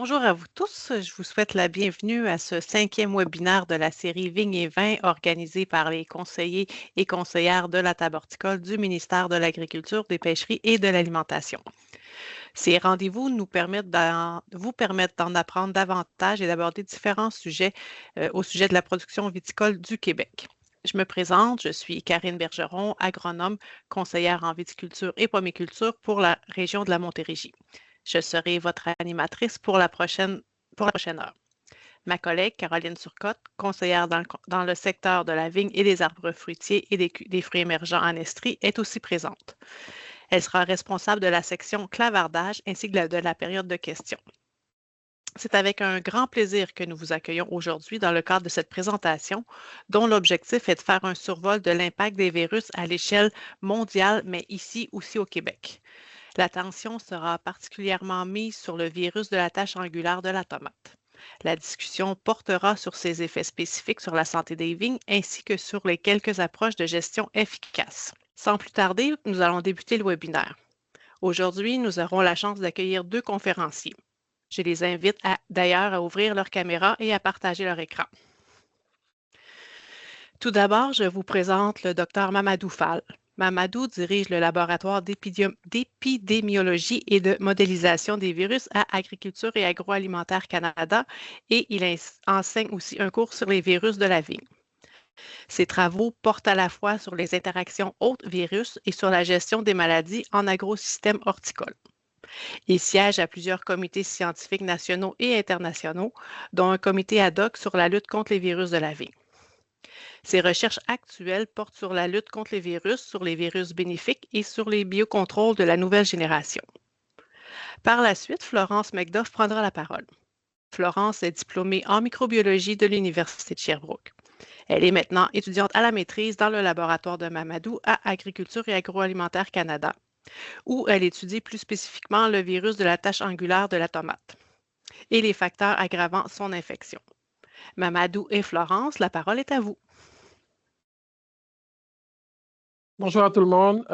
Bonjour à vous tous. Je vous souhaite la bienvenue à ce 5e webinaire de la série Vignes et vins organisé par les conseillers et conseillères de la table horticole du ministère de l'Agriculture, des Pêcheries et de l'Alimentation. Ces rendez-vous vous permettent d'en apprendre davantage et d'aborder différents sujets au sujet de la production viticole du Québec. Je me présente, je suis Karine Bergeron, agronome, conseillère en viticulture et pomiculture pour la région de la Montérégie. Je serai votre animatrice pour la prochaine heure. Ma collègue Caroline Turcotte, conseillère dans le secteur de la vigne et des arbres fruitiers et des fruits émergents en Estrie, est aussi présente. Elle sera responsable de la section clavardage ainsi que de la période de questions. C'est avec un grand plaisir que nous vous accueillons aujourd'hui dans le cadre de cette présentation, dont l'objectif est de faire un survol de l'impact des virus à l'échelle mondiale, mais ici aussi au Québec. L'attention sera particulièrement mise sur le virus de la tache angulaire de la tomate. La discussion portera sur ses effets spécifiques sur la santé des vignes ainsi que sur les quelques approches de gestion efficaces. Sans plus tarder, nous allons débuter le webinaire. Aujourd'hui, nous aurons la chance d'accueillir deux conférenciers. Je les invite d'ailleurs à ouvrir leur caméra et à partager leur écran. Tout d'abord, je vous présente le Dr Mamadou Fall. Mamadou dirige le laboratoire d'épidémiologie et de modélisation des virus à Agriculture et Agroalimentaire Canada et il enseigne aussi un cours sur les virus de la vigne. Ses travaux portent à la fois sur les interactions hôtes-virus et sur la gestion des maladies en agrosystème horticole. Il siège à plusieurs comités scientifiques nationaux et internationaux, dont un comité ad hoc sur la lutte contre les virus de la vigne. Ses recherches actuelles portent sur la lutte contre les virus bénéfiques et sur les biocontrôles de la nouvelle génération. Par la suite, Florence McDuff prendra la parole. Florence est diplômée en microbiologie de l'Université de Sherbrooke. Elle est maintenant étudiante à la maîtrise dans le laboratoire de Mamadou à Agriculture et Agroalimentaire Canada, où elle étudie plus spécifiquement le virus de la tache angulaire de la tomate et les facteurs aggravant son infection. Mamadou et Florence, la parole est à vous. Bonjour à tout le monde.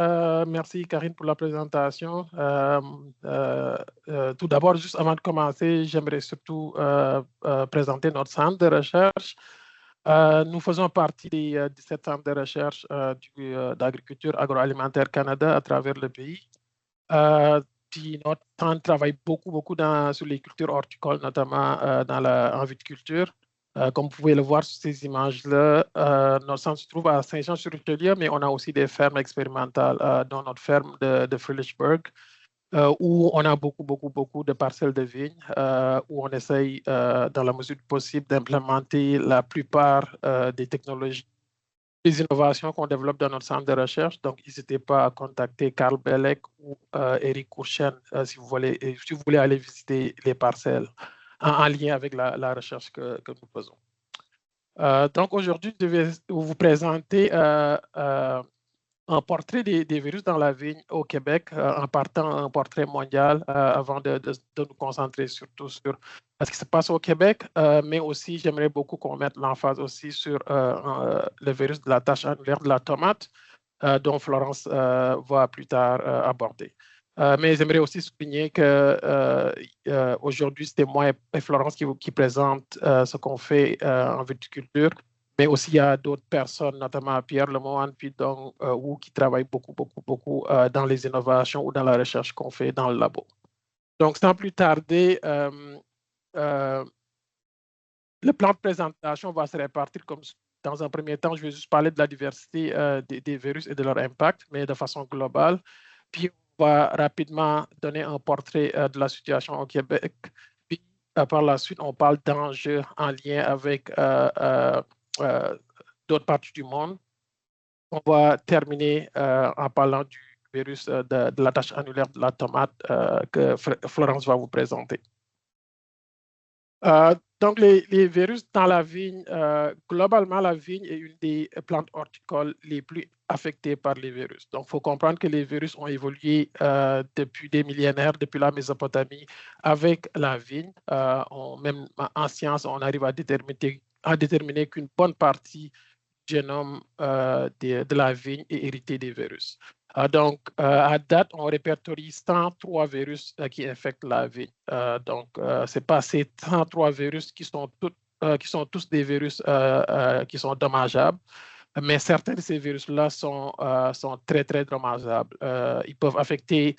Merci Karine pour la présentation. Tout d'abord, juste avant de commencer, j'aimerais surtout présenter notre centre de recherche. Nous faisons partie des 17 centres de recherche d'agriculture agroalimentaire Canada à travers le pays. Puis notre centre travaille beaucoup sur les cultures horticoles, notamment en viticulture. Comme vous pouvez le voir sur ces images-là, notre centre se trouve à Saint-Jean-sur-Richelieu, mais on a aussi des fermes expérimentales, dont notre ferme de Frelichburg, où on a beaucoup de parcelles de vignes, où on essaye, dans la mesure du possible, d'implémenter la plupart des technologies, des innovations qu'on développe dans notre centre de recherche. Donc, n'hésitez pas à contacter Carl Bellec ou Eric Courchen si vous voulez aller visiter les parcelles en lien avec la recherche que nous faisons. Donc, aujourd'hui, je vais vous présenter un portrait des virus dans la vigne au Québec, en partant un portrait mondial avant de nous concentrer surtout sur ce qui se passe au Québec, mais aussi j'aimerais beaucoup qu'on mette l'emphase aussi sur le virus de la tache annulaire de la tomate, dont Florence va plus tard aborder. Mais j'aimerais aussi souligner qu'aujourd'hui, c'était moi et Florence qui présente ce qu'on fait en viticulture, mais aussi il y a d'autres personnes, notamment Pierre Lemoine, puis donc Wu, qui travaillent beaucoup dans les innovations ou dans la recherche qu'on fait dans le labo. Donc, sans plus tarder, le plan de présentation va se répartir comme dans un premier temps. Je vais juste parler de la diversité des virus et de leur impact, mais de façon globale. Puis, on va rapidement donner un portrait de la situation au Québec. Puis, par la suite, on parle d'enjeux en lien avec d'autres parties du monde. On va terminer en parlant du virus de la tache annulaire de la tomate que Florence va vous présenter. Donc, les virus dans la vigne, globalement, la vigne est une des plantes horticoles les plus affectées par les virus. Donc, il faut comprendre que les virus ont évolué depuis des millénaires, depuis la Mésopotamie, avec la vigne. Même en science, on arrive à déterminer qu'une bonne partie du génome de la vigne est hérité des virus. Donc, à date, on répertorie 103 virus qui infectent la vigne. Donc, ce n'est pas ces 103 virus qui sont tous des virus qui sont dommageables, mais certains de ces virus-là sont très, très dommageables. Ils peuvent affecter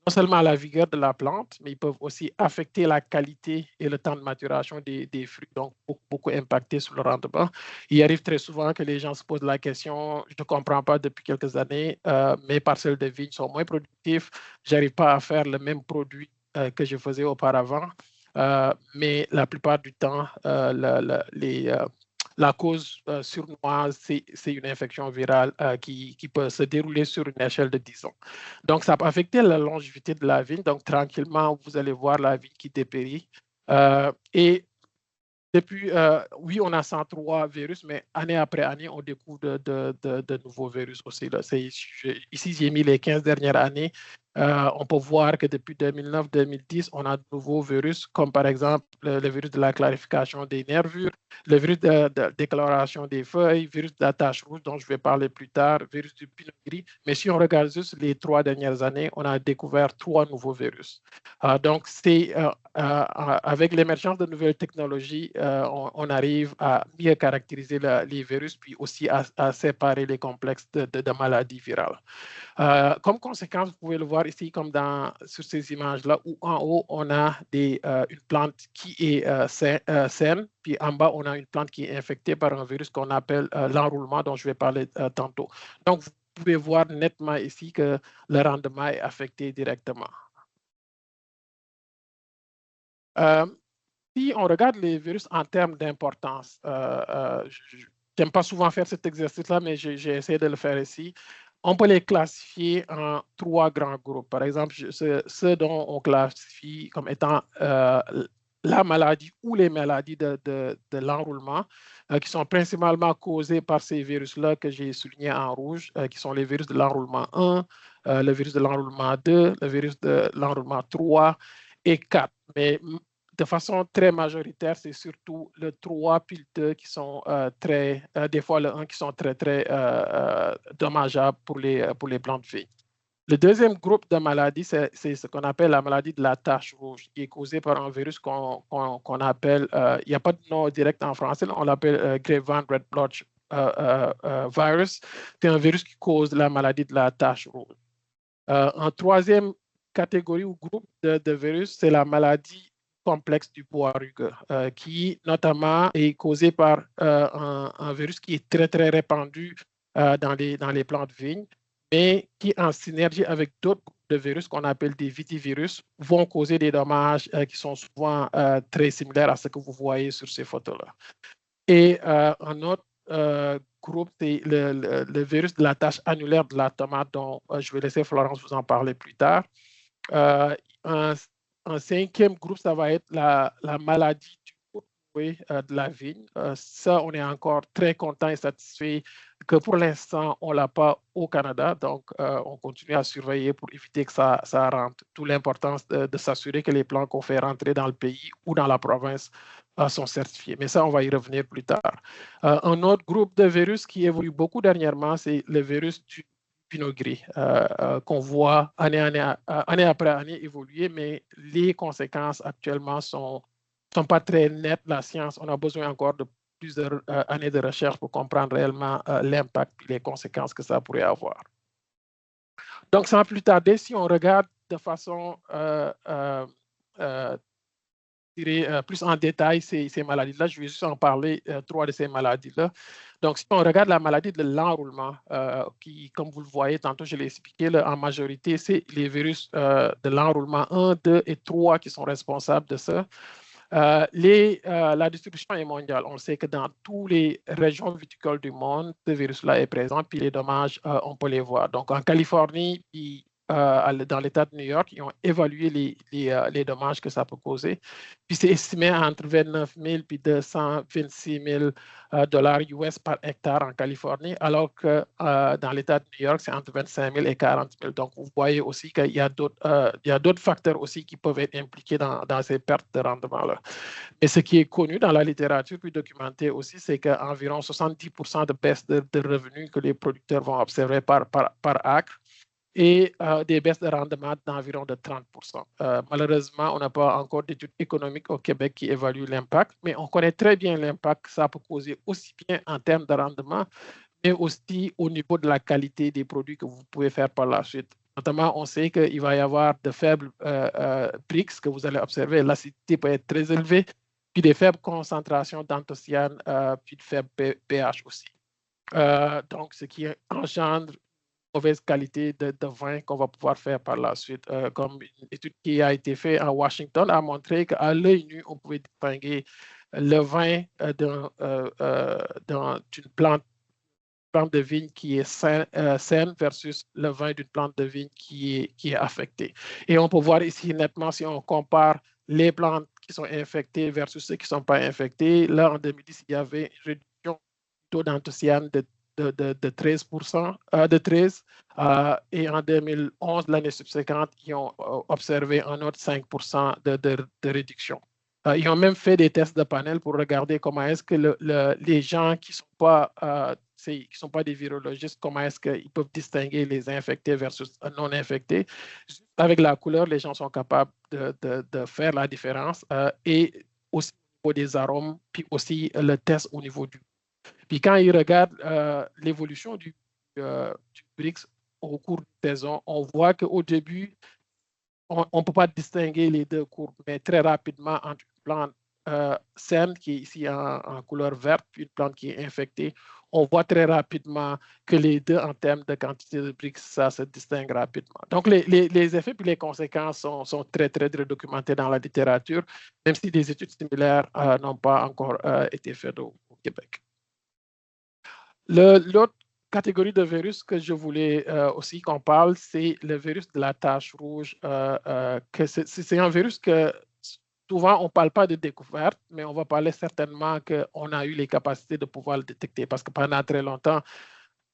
non seulement la vigueur de la plante, mais ils peuvent aussi affecter la qualité et le temps de maturation des fruits, donc beaucoup impacter sur le rendement. Il arrive très souvent que les gens se posent la question, je ne comprends pas depuis quelques années, mes parcelles de vignes sont moins productives, je n'arrive pas à faire le même produit que je faisais auparavant. Mais la plupart du temps, la cause surnoise, c'est une infection virale qui peut se dérouler sur une échelle de 10 ans. Donc, ça peut affecter la longévité de la vigne. Donc, tranquillement, vous allez voir la vigne qui dépérit. Et depuis, oui, on a 103 virus, mais année après année, on découvre de nouveaux virus aussi. Là. Ici, j'ai mis les 15 dernières années. On peut voir que depuis 2009-2010, on a de nouveaux virus, comme par exemple le virus de la clarification des nervures, le virus de décoloration des feuilles, le virus de la tache rouge, dont je vais parler plus tard, le virus du pinot gris. Mais si on regarde juste les 3 dernières années, on a découvert 3 nouveaux virus. Donc, avec l'émergence de nouvelles technologies, on arrive à mieux caractériser les virus, puis aussi à séparer les complexes de maladies virales. Comme conséquence, vous pouvez le voir ici, comme sur ces images-là, où en haut, on a une plante qui est saine, puis en bas, on a une plante qui est infectée par un virus qu'on appelle l'enroulement, dont je vais parler tantôt. Donc, vous pouvez voir nettement ici que le rendement est affecté directement. Si on regarde les virus en termes d'importance, je n'aime pas souvent faire cet exercice-là, mais j'ai essayé de le faire ici. On peut les classifier en 3 grands groupes. Par exemple, ceux dont on classifie comme étant la maladie ou les maladies de l'enroulement, qui sont principalement causées par ces virus-là que j'ai soulignés en rouge, qui sont les virus de l'enroulement 1, le virus de l'enroulement 2, le virus de l'enroulement 3 et 4. Mais de façon très majoritaire, c'est surtout le 3 puis le 2 qui sont des fois le 1 qui sont très, très dommageables pour les plantes de vignes. Le deuxième groupe de maladies, c'est ce qu'on appelle la maladie de la tache rouge, qui est causée par un virus qu'on appelle, il n'y a pas de nom direct en français, on l'appelle Grapevine Red Blotch virus. C'est un virus qui cause la maladie de la tache rouge. En troisième catégorie ou groupe de virus, c'est la maladie complexe du bois rugueux, qui notamment est causé par un virus qui est très, très répandu dans les plantes de vigne, mais qui, en synergie avec d'autres groupes de virus qu'on appelle des vitivirus, vont causer des dommages qui sont souvent très similaires à ce que vous voyez sur ces photos-là. Et un autre groupe, c'est le virus de la tache annulaire de la tomate, dont je vais laisser Florence vous en parler plus tard. Un cinquième groupe, ça va être la maladie du courroué de la vigne. Ça, on est encore très content et satisfait que pour l'instant, on ne l'a pas au Canada. Donc, on continue à surveiller pour éviter que ça rentre. D'où l'importance de s'assurer que les plants qu'on fait rentrer dans le pays ou dans la province sont certifiés. Mais ça, on va y revenir plus tard. Un autre groupe de virus qui évolue beaucoup dernièrement, c'est le virus du pinot gris, qu'on voit année après année évoluer, mais les conséquences actuellement ne sont pas très nettes. La science, on a besoin encore de plusieurs années de recherche pour comprendre réellement l'impact et les conséquences que ça pourrait avoir. Donc, sans plus tarder, si on regarde de façon plus en détail ces maladies-là, je vais juste en parler 3 de ces maladies-là. Donc, si on regarde la maladie de l'enroulement, qui, comme vous le voyez, tantôt je l'ai expliqué, là, en majorité, c'est les virus de l'enroulement 1, 2 et 3 qui sont responsables de ça. La distribution est mondiale. On sait que dans toutes les régions viticoles du monde, ce virus-là est présent, puis les dommages, on peut les voir. Donc, en Californie, puis dans l'État de New York, ils ont évalué les dommages que ça peut causer. Puis c'est estimé entre 29 000 et 226 000 dollars US par hectare en Californie, alors que dans l'État de New York, c'est entre 25 000 et 40 000. Donc, vous voyez aussi qu'il y a d'autres facteurs aussi qui peuvent être impliqués dans ces pertes de rendement-là. Mais ce qui est connu dans la littérature, puis documenté aussi, c'est qu'environ 70% de baisse de revenus que les producteurs vont observer par acre. et des baisses de rendement d'environ de 30%. Malheureusement, on n'a pas encore d'études économiques au Québec qui évaluent l'impact, mais on connaît très bien l'impact que ça peut causer aussi bien en termes de rendement, mais aussi au niveau de la qualité des produits que vous pouvez faire par la suite. Notamment, on sait qu'il va y avoir de faibles Brix que vous allez observer. L'acidité peut être très élevée, puis des faibles concentrations d'anthocyane, puis de faibles pH aussi. Donc, ce qui engendre mauvaise qualité de vin qu'on va pouvoir faire par la suite. Comme une étude qui a été faite à Washington a montré qu'à l'œil nu, on pouvait distinguer le vin d'une plante de vigne qui est saine versus le vin d'une plante de vigne qui est affectée. Et on peut voir ici nettement si on compare les plantes qui sont infectées versus ceux qui ne sont pas infectés. Là, en 2010, il y avait une réduction du taux d'anthocyane de 13%, de 13, et en 2011, l'année subséquente, ils ont observé un autre 5% de réduction. Ils ont même fait des tests de panel pour regarder comment est-ce que les gens qui ne sont pas des virologistes, comment est-ce qu'ils peuvent distinguer les infectés versus non infectés. Juste avec la couleur, les gens sont capables de faire la différence, et aussi au niveau des arômes, puis aussi le test au niveau du. Puis quand ils regardent l'évolution du BRICS au cours de la saison, on voit qu'au début, on ne peut pas distinguer les deux courbes, mais très rapidement, entre une plante saine, qui est ici en couleur verte, puis une plante qui est infectée, on voit très rapidement que les deux, en termes de quantité de BRICS, ça se distingue rapidement. Donc, les effets et les conséquences sont très, très, très documentés dans la littérature, même si des études similaires n'ont pas encore été faites au Québec. L'autre catégorie de virus que je voulais aussi qu'on parle, c'est le virus de la tache rouge. C'est un virus que souvent, on ne parle pas de découverte, mais on va parler certainement qu'on a eu les capacités de pouvoir le détecter parce que pendant très longtemps,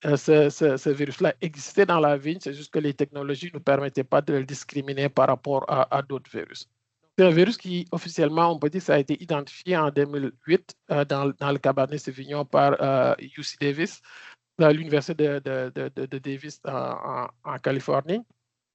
ce virus-là existait dans la vigne. C'est juste que les technologies ne nous permettaient pas de le discriminer par rapport à d'autres virus. C'est un virus qui, officiellement, on peut dire, ça a été identifié en 2008 dans le Cabernet Sauvignon par UC Davis, à l'Université de Davis en Californie.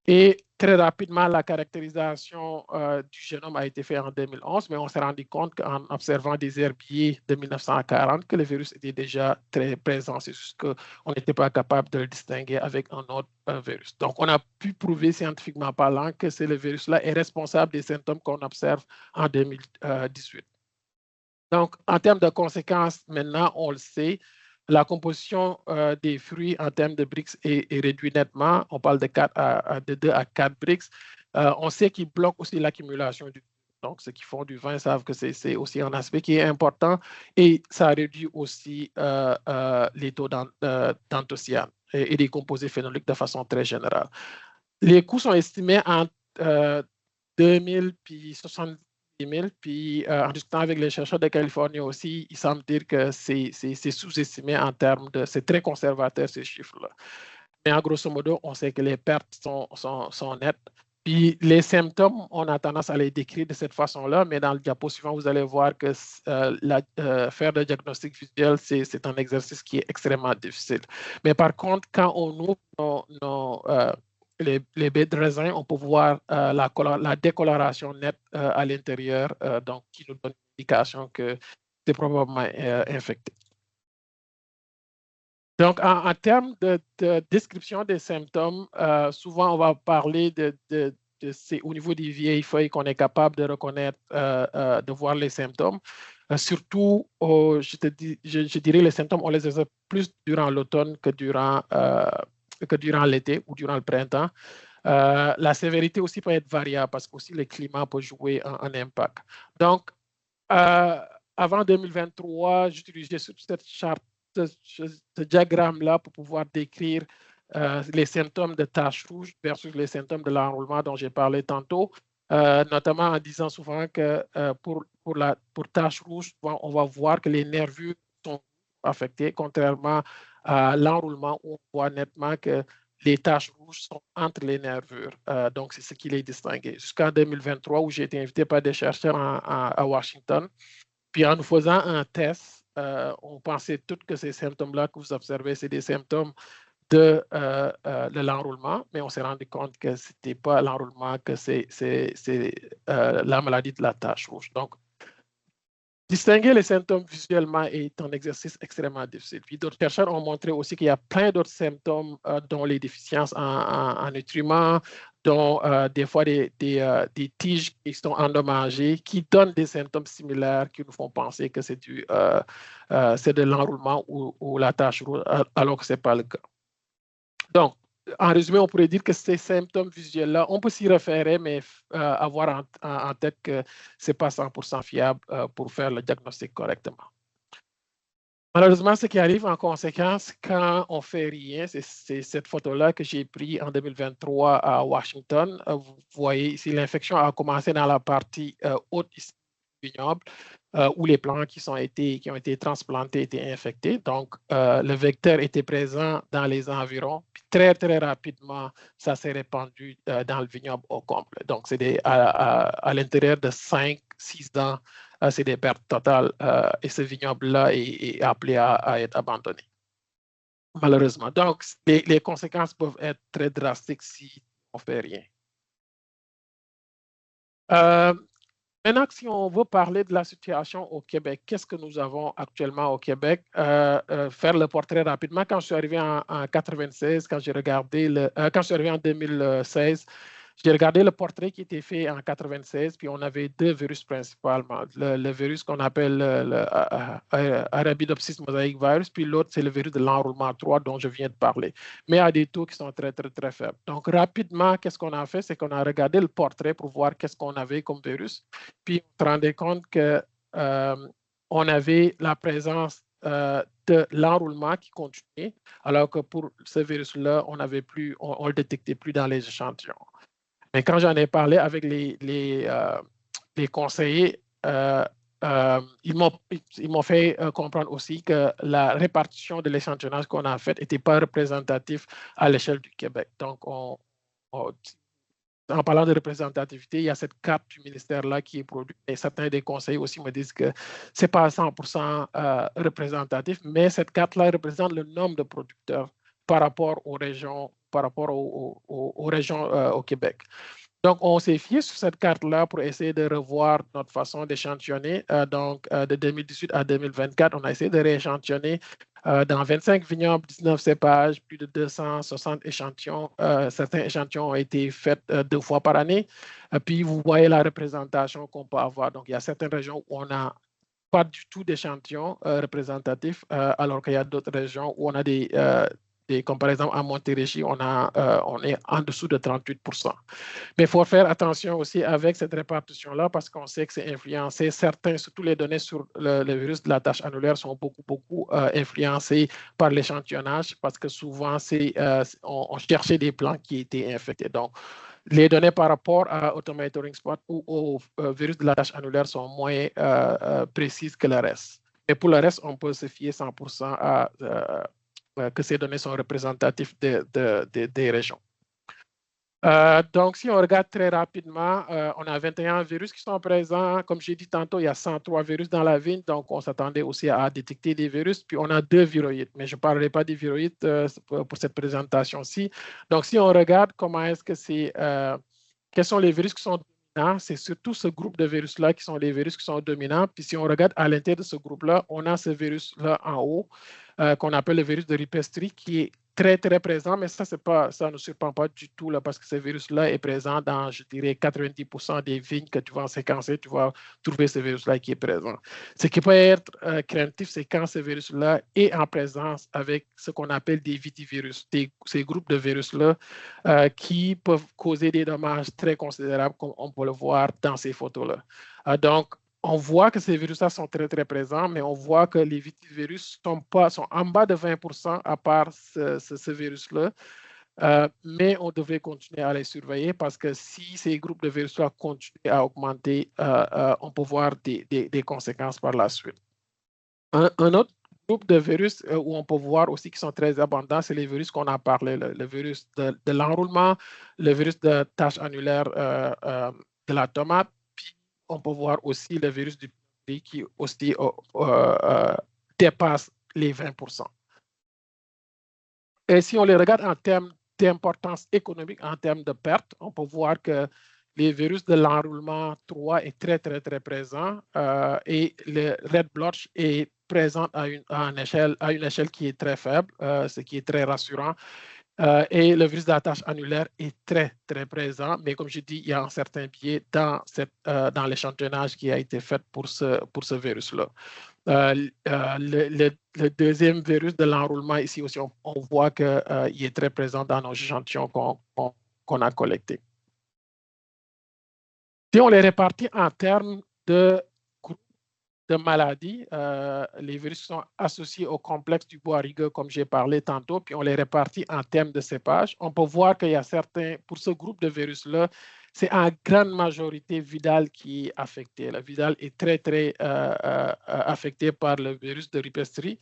Et très rapidement, la caractérisation du génome a été faite en 2011, mais on s'est rendu compte qu'en observant des herbiers de 1940, que le virus était déjà très présent. C'est juste qu'on n'était pas capable de le distinguer avec un autre virus. Donc, on a pu prouver scientifiquement parlant que c'est le virus-là est responsable des symptômes qu'on observe en 2018. Donc, en termes de conséquences, maintenant, on le sait, la composition des fruits en termes de BRICS est réduite nettement. On parle de 2 à 4 BRICS. On sait qu'ils bloquent aussi l'accumulation du. Donc, ceux qui font du vin savent que c'est aussi un aspect qui est important, et ça réduit aussi les taux d'anthocyane et des composés phénoliques de façon très générale. Les coûts sont estimés entre 2000 puis 70 000, puis en discutant avec les chercheurs de Californie aussi, il semble dire que c'est sous-estimé en termes de. C'est très conservateur, ces chiffres-là. Mais en grosso modo, on sait que les pertes sont nettes. Puis les symptômes, on a tendance à les décrire de cette façon-là, mais dans le diapo suivant, vous allez voir que faire le diagnostic visuel, c'est un exercice qui est extrêmement difficile. Mais par contre, quand on ouvre les baies de raisin, on peut voir la décoloration nette à l'intérieur, donc qui nous donne une indication que c'est probablement infecté. Donc, en termes de description des symptômes, souvent on va parler c'est au niveau des vieilles feuilles qu'on est capable de reconnaître, de voir les symptômes. Surtout, je dirais les symptômes, on les observe plus durant l'automne que durant l'été ou durant le printemps. La sévérité aussi peut être variable parce que aussi le climat peut jouer un impact. Donc, avant 2023, j'utilisais cette charte, ce diagramme-là pour pouvoir décrire les symptômes de taches rouges versus les symptômes de l'enroulement dont j'ai parlé tantôt, notamment en disant souvent que pour taches rouges, on va voir que les nervures sont affectées, contrairement à l'enroulement où on voit nettement que les taches rouges sont entre les nervures. Donc, c'est ce qui les distingue. Jusqu'en 2023, où j'ai été invité par des chercheurs à Washington. Puis en nous faisant un test, on pensait tous que ces symptômes-là que vous observez, c'est des symptômes de l'enroulement, mais on s'est rendu compte que ce n'était pas l'enroulement, que c'est la maladie de la tache rouge. Donc, distinguer les symptômes visuellement est un exercice extrêmement difficile. Puis d'autres chercheurs ont montré aussi qu'il y a plein d'autres symptômes, dont les déficiences en nutriments, dont des fois des tiges qui sont endommagées, qui donnent des symptômes similaires qui nous font penser que c'est de l'enroulement ou la tache rouge, alors que ce n'est pas le cas. Donc, en résumé, on pourrait dire que ces symptômes visuels-là, on peut s'y référer, mais avoir en tête que ce n'est pas 100% fiable pour faire le diagnostic correctement. Malheureusement, ce qui arrive en conséquence quand on ne fait rien, c'est cette photo-là que j'ai prise en 2023 à Washington. Vous voyez ici, l'infection a commencé dans la partie haute ici du vignoble, où les plants qui ont été transplantés étaient infectés. Donc, le vecteur était présent dans les environs. Puis très, très rapidement, ça s'est répandu dans le vignoble au complet. Donc, c'est à l'intérieur de 5-6 ans, c'est des pertes totales et ce vignoble-là est appelé à être abandonné, malheureusement. Donc, les conséquences peuvent être très drastiques si on ne fait rien. Maintenant, si on veut parler de la situation au Québec, qu'est-ce que nous avons actuellement au Québec? Faire le portrait rapidement. Quand je suis arrivé en 96, quand je suis arrivé en 2016, j'ai regardé le portrait qui était fait en 96, puis on avait deux virus principalement. Le virus qu'on appelle Arabidopsis mosaic virus, puis l'autre, c'est le virus de l'enroulement 3 dont je viens de parler, mais à des taux qui sont très, très, très faibles. Donc, rapidement, qu'est-ce qu'on a fait? C'est qu'on a regardé le portrait pour voir qu'est-ce qu'on avait comme virus, puis on se rendait compte qu'on avait la présence de l'enroulement qui continuait, alors que pour ce virus-là, on ne le détectait plus dans les échantillons. Mais quand j'en ai parlé avec les conseillers, ils m'ont fait comprendre aussi que la répartition de l'échantillonnage qu'on a fait n'était pas représentative à l'échelle du Québec. Donc, en parlant de représentativité, il y a cette carte du ministère-là qui est produite. Et certains des conseillers aussi me disent que ce n'est pas 100% représentatif, mais cette carte-là représente le nombre de producteurs par rapport aux régions, au Québec. Donc, on s'est fié sur cette carte-là pour essayer de revoir notre façon d'échantillonner. Donc, de 2018 à 2024, on a essayé de rééchantillonner dans 25 vignobles, 19 cépages, plus de 260 échantillons. Certains échantillons ont été faits 2 fois par année. Puis, vous voyez la représentation qu'on peut avoir. Donc, il y a certaines régions où on n'a pas du tout d'échantillons représentatifs, alors qu'il y a d'autres régions où on a comme par exemple en Montérégie, on est en dessous de 38%. Mais il faut faire attention aussi avec cette répartition-là parce qu'on sait que c'est influencé. Surtout les données sur le virus de la tache annulaire sont beaucoup influencées par l'échantillonnage parce que souvent, on cherchait des plants qui étaient infectés. Donc, les données par rapport à Automatoring Spot ou au virus de la tache annulaire sont moins précises que le reste. Mais pour le reste, on peut se fier 100% que ces données sont représentatives des régions. Donc, si on regarde très rapidement, on a 21 virus qui sont présents. Comme j'ai dit tantôt, il y a 103 virus dans la vigne, donc on s'attendait aussi à détecter des virus. Puis on a 2 viroïdes, mais je ne parlerai pas des viroïdes pour cette présentation-ci. Donc, si on regarde comment est-ce que quels sont les virus qui sont dominants, c'est surtout ce groupe de virus-là qui sont les virus qui sont dominants. Puis si on regarde à l'intérieur de ce groupe-là, on a ce virus-là en haut, qu'on appelle le virus de Ripestri, qui est très, très présent, mais ça ne surprend pas du tout là, parce que ce virus-là est présent dans, je dirais, 90% des vignes que tu vas séquencer, tu vas trouver ce virus-là qui est présent. Ce qui peut être craintif, c'est quand ce virus-là est en présence avec ce qu'on appelle des vitivirus, ces groupes de virus-là qui peuvent causer des dommages très considérables, comme on peut le voir dans ces photos-là. Donc, on voit que ces virus-là sont très, très présents, mais on voit que les vitivirus sont en bas de 20% à part ce virus-là. Mais on devrait continuer à les surveiller parce que si ces groupes de virus-là continuent à augmenter, on peut voir des conséquences par la suite. Un autre groupe de virus où on peut voir aussi qui sont très abondants, c'est les virus qu'on a parlé, le virus de l'enroulement, le virus de tache annulaire de la tomate. On peut voir aussi le virus du pylori qui aussi dépasse les 20%. Et si on les regarde en termes d'importance économique, en termes de pertes, on peut voir que le virus de l'enroulement 3 est très, très, très présent et le red blotch est présent à une échelle qui est très faible, ce qui est très rassurant. Et le virus d'attache annulaire est très, très présent, mais comme je dis, il y a un certain biais dans l'échantillonnage qui a été fait pour ce virus-là. Le deuxième virus de l'enroulement, ici aussi, on voit qu'il est très présent dans nos échantillons qu'on a collectés. Si on les répartit en termes de groupes de maladies, les virus sont associés au complexe du bois rugueux, comme j'ai parlé tantôt, puis on les répartit en termes de cépage. On peut voir qu'il y a certains, pour ce groupe de virus-là, c'est en grande majorité Vidal qui est affecté. Le Vidal est très, très affecté par le virus de Rupestri.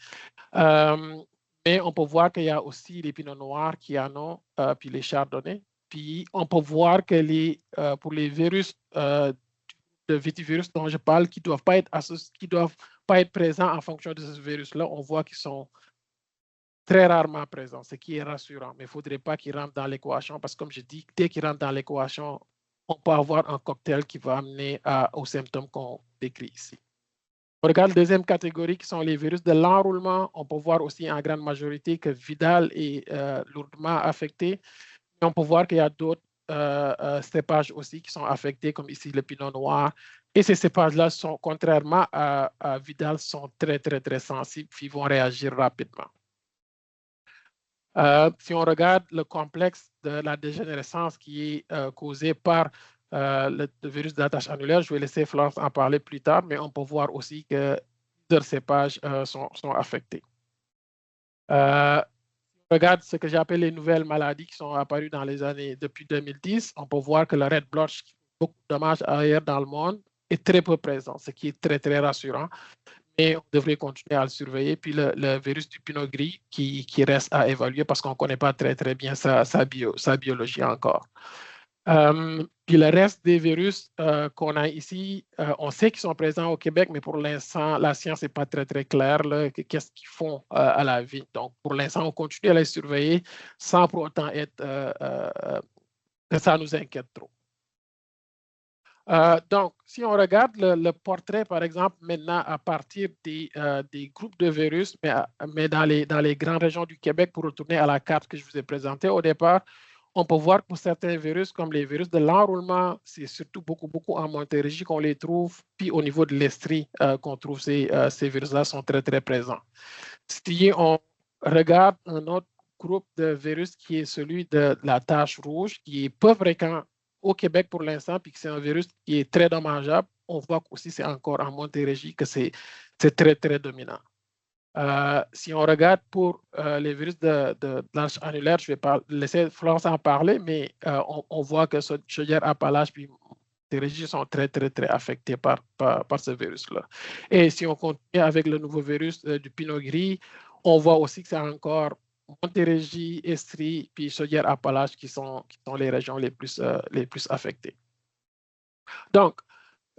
Mais on peut voir qu'il y a aussi les pinots noirs qui en ont, puis les chardonnays. Puis on peut voir que pour les virus de vitivirus dont je parle, qui ne doivent pas être présents en fonction de ce virus-là, on voit qu'ils sont très rarement présents, ce qui est rassurant. Mais il ne faudrait pas qu'ils rentrent dans l'équation parce que, comme je dis, dès qu'ils rentrent dans l'équation, on peut avoir un cocktail qui va amener aux symptômes qu'on décrit ici. On regarde la deuxième catégorie qui sont les virus de l'enroulement. On peut voir aussi en grande majorité que Vidal est lourdement affecté. Mais on peut voir qu'il y a d'autres cépages aussi qui sont affectés, comme ici le pinot noir. Et ces cépages-là, contrairement à Vidal, sont très, très, très sensibles, puis vont réagir rapidement. Si on regarde le complexe de la dégénérescence qui est causé par le virus d'attache annulaire, je vais laisser Florence en parler plus tard, mais on peut voir aussi que plusieurs cépages sont affectés. Regarde ce que j'appelle les nouvelles maladies qui sont apparues dans les années depuis 2010. On peut voir que le red blotch, qui fait beaucoup de dommages ailleurs dans le monde, est très peu présent, ce qui est très, très rassurant. Mais on devrait continuer à le surveiller. Puis le virus du pinot gris qui reste à évaluer parce qu'on ne connaît pas très, très bien sa biologie encore. Puis le reste des virus qu'on a ici, on sait qu'ils sont présents au Québec, mais pour l'instant, la science n'est pas très, très claire. Qu'est-ce qu'ils font à la vie? Donc, pour l'instant, on continue à les surveiller sans pour autant que ça nous inquiète trop. Donc, si on regarde le portrait, par exemple, maintenant à partir des groupes de virus, mais dans les grandes régions du Québec, pour retourner à la carte que je vous ai présentée au départ, on peut voir que pour certains virus, comme les virus de l'enroulement, c'est surtout beaucoup, beaucoup en Montérégie qu'on les trouve, puis au niveau de l'Estrie qu'on trouve ces virus-là sont très, très présents. Si on regarde un autre groupe de virus qui est celui de la tache rouge, qui est peu fréquent au Québec pour l'instant, puis que c'est un virus qui est très dommageable, on voit aussi c'est encore en Montérégie que c'est très, très dominant. Si on regarde pour les virus de l'attache annulaire, je vais laisser Florence en parler, mais on voit que Chaudière-Appalaches puis Montérégie sont très, très, très affectés par ce virus-là. Et si on continue avec le nouveau virus du pinot gris, on voit aussi que c'est encore Montérégie, Estrie, puis Chaudière-Appalaches qui sont les régions les plus affectées. Donc,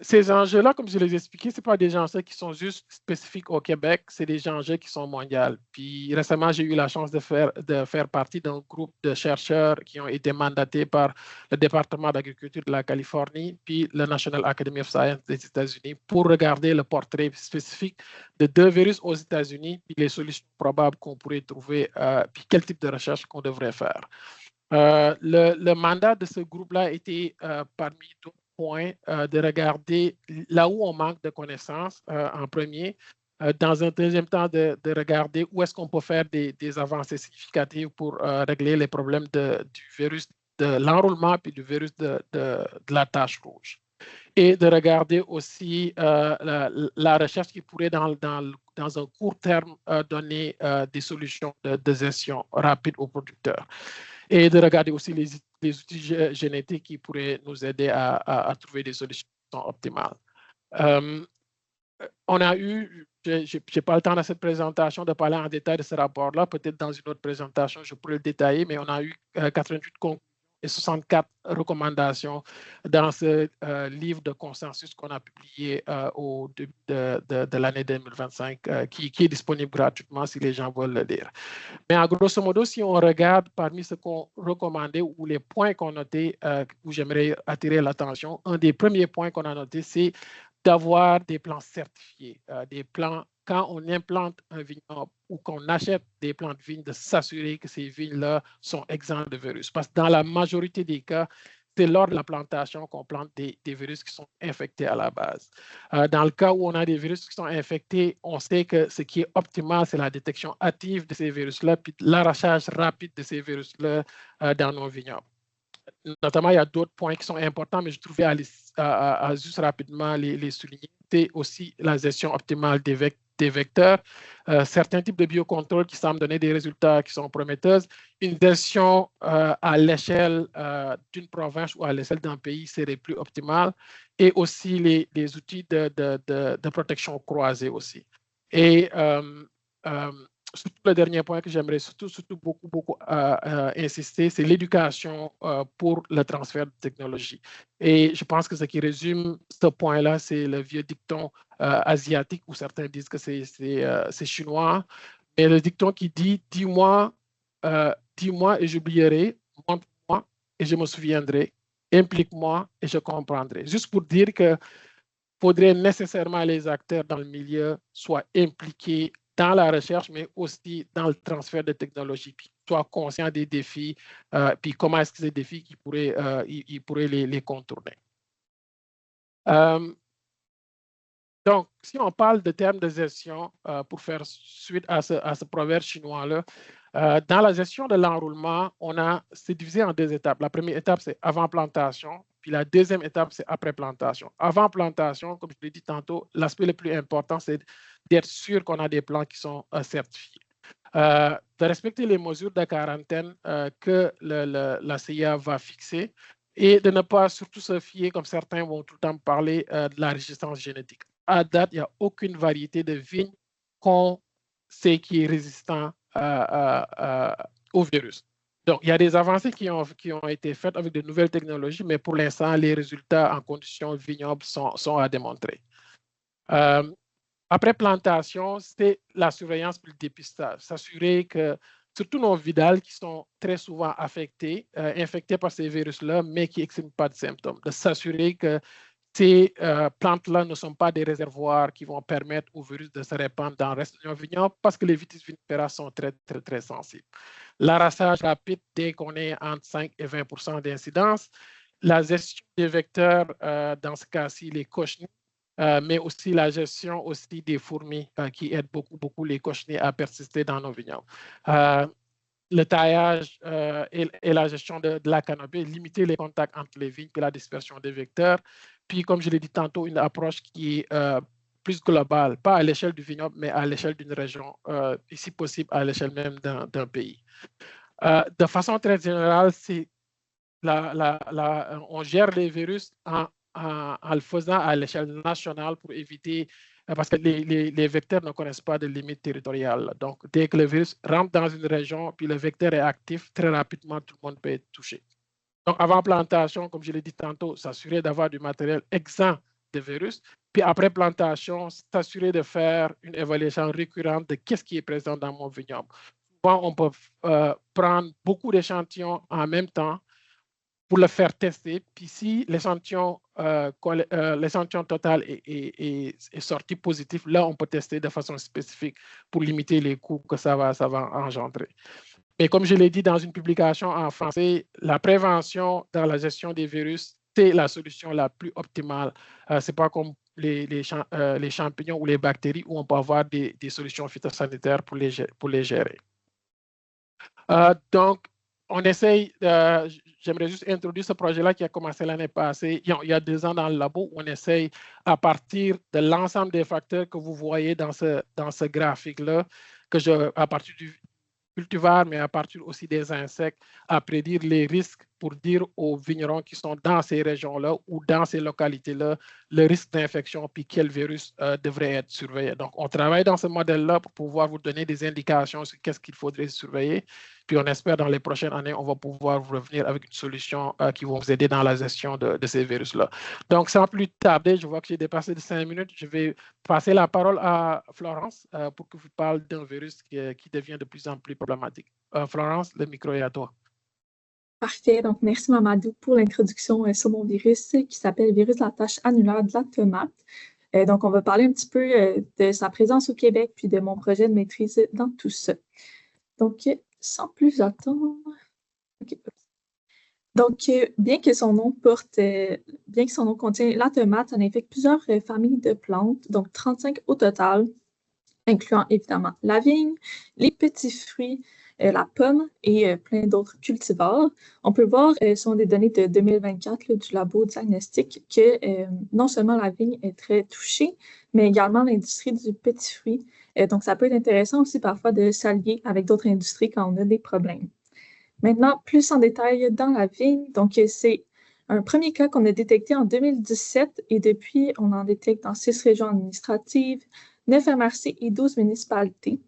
ces enjeux-là, comme je les ai expliqués, ce pas des enjeux qui sont juste spécifiques au Québec, c'est des enjeux qui sont mondiaux. Puis récemment, j'ai eu la chance de faire partie d'un groupe de chercheurs qui ont été mandatés par le département d'agriculture de la Californie, puis le National Academy of Science des États-Unis pour regarder le portrait spécifique de 2 virus aux États-Unis, puis les solutions probables qu'on pourrait trouver, puis quel type de recherche qu'on devrait faire. Le mandat de ce groupe-là était parmi d'autres point de regarder là où on manque de connaissances en premier. Dans un deuxième temps, de regarder où est-ce qu'on peut faire des avancées significatives pour régler les problèmes du virus de l'enroulement puis du virus de la tache rouge. Et de regarder aussi la recherche qui pourrait, dans un court terme, donner des solutions de gestion rapide aux producteurs. Et de regarder aussi les outils génétiques qui pourraient nous aider à trouver des solutions optimales. On a eu, je n'ai pas le temps dans cette présentation de parler en détail de ce rapport-là, peut-être dans une autre présentation, je pourrais le détailler, mais on a eu 88 conclusions et 64 recommandations dans ce livre de consensus qu'on a publié au début de l'année 2025, qui est disponible gratuitement si les gens veulent le lire. Mais en grosso modo, si on regarde parmi ce qu'on recommandait ou les points qu'on notait, où j'aimerais attirer l'attention, un des premiers points qu'on a noté, c'est d'avoir des plants certifiés, des plants quand on implante un vignoble ou qu'on achète des plants de vigne, de s'assurer que ces vignes-là sont exemptes de virus. Parce que dans la majorité des cas, c'est lors de la plantation qu'on plante des virus qui sont infectés à la base. Dans le cas où on a des virus qui sont infectés, on sait que ce qui est optimal, c'est la détection hâtive de ces virus-là, puis l'arrachage rapide de ces virus-là dans nos vignobles. Notamment, il y a d'autres points qui sont importants, mais je trouvais à juste rapidement les souligner. C'est aussi la gestion optimale des vecteurs, certains types de biocontrôle qui semblent donner des résultats qui sont prometteurs, une gestion à l'échelle d'une province ou à l'échelle d'un pays serait plus optimale, et aussi les outils de protection croisée aussi. Et surtout le dernier point que j'aimerais surtout beaucoup insister, c'est l'éducation pour le transfert de technologie. Et je pense que ce qui résume ce point-là, c'est le vieux dicton asiatique, où certains disent que c'est chinois, mais le dicton qui dit « dis-moi et j'oublierai, montre-moi et je me souviendrai, implique-moi et je comprendrai ». Juste pour dire que faudrait nécessairement les acteurs dans le milieu soient impliqués dans la recherche, mais aussi dans le transfert de technologie, puis soient conscients des défis, puis comment est-ce que ces défis ils pourraient les contourner. Donc, si on parle de termes de gestion, pour faire suite à ce proverbe chinois-là, dans la gestion de l'enroulement, c'est divisé en deux étapes. La première étape, c'est avant plantation, puis la deuxième étape, c'est après plantation. Avant plantation, comme je l'ai dit tantôt, l'aspect le plus important, c'est d'être sûr qu'on a des plants qui sont certifiés. De respecter les mesures de quarantaine que la CIA va fixer et de ne pas surtout se fier, comme certains vont tout le temps parler, de la résistance génétique. À date, il n'y a aucune variété de vigne qu'on sait qui est résistant au virus. Donc, il y a des avancées qui ont été faites avec de nouvelles technologies, mais pour l'instant, les résultats en conditions vignobles sont à démontrer. Après plantation, c'est la surveillance et le dépistage. S'assurer que, surtout nos vidales qui sont très souvent infectés par ces virus-là, mais qui n'expriment pas de symptômes, de s'assurer que ces plantes-là ne sont pas des réservoirs qui vont permettre au virus de se répandre dans le reste de nos vignobles parce que les vitis vinifera sont très sensibles. L'arrachage rapide dès qu'on est entre 5 et 20% d'incidence. La gestion des vecteurs, dans ce cas-ci, les cochenilles, mais aussi la gestion aussi des fourmis qui aident beaucoup les cochenilles à persister dans nos vignobles. Le taillage et la gestion de la canopée, limiter les contacts entre les vignes et la dispersion des vecteurs. Puis, comme je l'ai dit tantôt, une approche qui est plus globale, pas à l'échelle du vignoble, mais à l'échelle d'une région, et si possible à l'échelle même d'un pays. De façon très générale, on gère les virus en le faisant à l'échelle nationale pour éviter, parce que les vecteurs ne connaissent pas de limites territoriales. Donc, dès que le virus rentre dans une région, puis le vecteur est actif, très rapidement, tout le monde peut être touché. Donc, avant plantation, comme je l'ai dit tantôt, s'assurer d'avoir du matériel exempt de virus. Puis après plantation, s'assurer de faire une évaluation récurrente de qu'est-ce qui est présent dans mon vignoble. Souvent, on peut prendre beaucoup d'échantillons en même temps pour le faire tester. Puis si l'échantillon total est sorti positif, là, on peut tester de façon spécifique pour limiter les coûts que ça va engendrer. Mais comme je l'ai dit dans une publication en français, la prévention dans la gestion des virus, c'est la solution la plus optimale. Ce n'est pas comme les champignons ou les bactéries où on peut avoir des solutions phytosanitaires pour les gérer. Donc, on essaye, j'aimerais juste introduire ce projet-là qui a commencé l'année passée, il y a 2 ans dans le labo, où on essaye à partir de l'ensemble des facteurs que vous voyez dans ce graphique-là, à partir du cultivar, mais à partir aussi des insectes, à prédire les risques pour dire aux vignerons qui sont dans ces régions-là ou dans ces localités-là le risque d'infection puis quel virus devrait être surveillé. Donc, on travaille dans ce modèle-là pour pouvoir vous donner des indications sur qu'est-ce qu'il faudrait surveiller. Puis, on espère dans les prochaines années, on va pouvoir vous revenir avec une solution qui va vous aider dans la gestion de ces virus-là. Donc, sans plus tarder, je vois que j'ai dépassé de 5 minutes. Je vais passer la parole à Florence pour que vous parliez d'un virus qui devient de plus en plus problématique. Florence, le micro est à toi. Parfait. Donc, merci Mamadou pour l'introduction sur mon virus qui s'appelle virus de la tache annulaire de la tomate. Donc, on va parler un petit peu de sa présence au Québec puis de mon projet de maîtrise dans tout ça. Donc, sans plus attendre. Okay. Donc, bien que son nom contient la tomate, ça infecte plusieurs familles de plantes, donc 35 au total, incluant évidemment la vigne, les petits fruits, la pomme et plein d'autres cultivars. On peut voir, sur des données de 2024 là, du labo diagnostic, que non seulement la vigne est très touchée, mais également l'industrie du petit fruit. Donc, ça peut être intéressant aussi parfois de s'allier avec d'autres industries quand on a des problèmes. Maintenant, plus en détail dans la vigne, donc c'est un premier cas qu'on a détecté en 2017 et depuis, on en détecte dans 6 régions administratives, 9 MRC et 12 municipalités.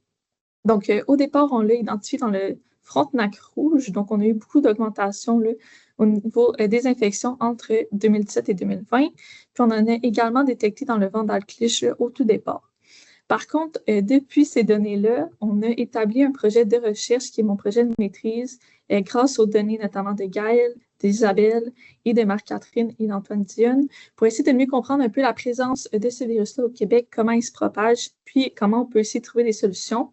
Donc, au départ, on l'a identifié dans le Frontenac rouge. Donc, on a eu beaucoup d'augmentation au niveau des infections entre 2017 et 2020. Puis, on en a également détecté dans le Vandalcliche au tout départ. Par contre, depuis ces données-là, on a établi un projet de recherche qui est mon projet de maîtrise grâce aux données notamment de Gaël, d'Isabelle et de Marc-Catherine et d'Antoine Dionne pour essayer de mieux comprendre un peu la présence de ce virus-là au Québec, comment il se propage, puis comment on peut essayer de trouver des solutions.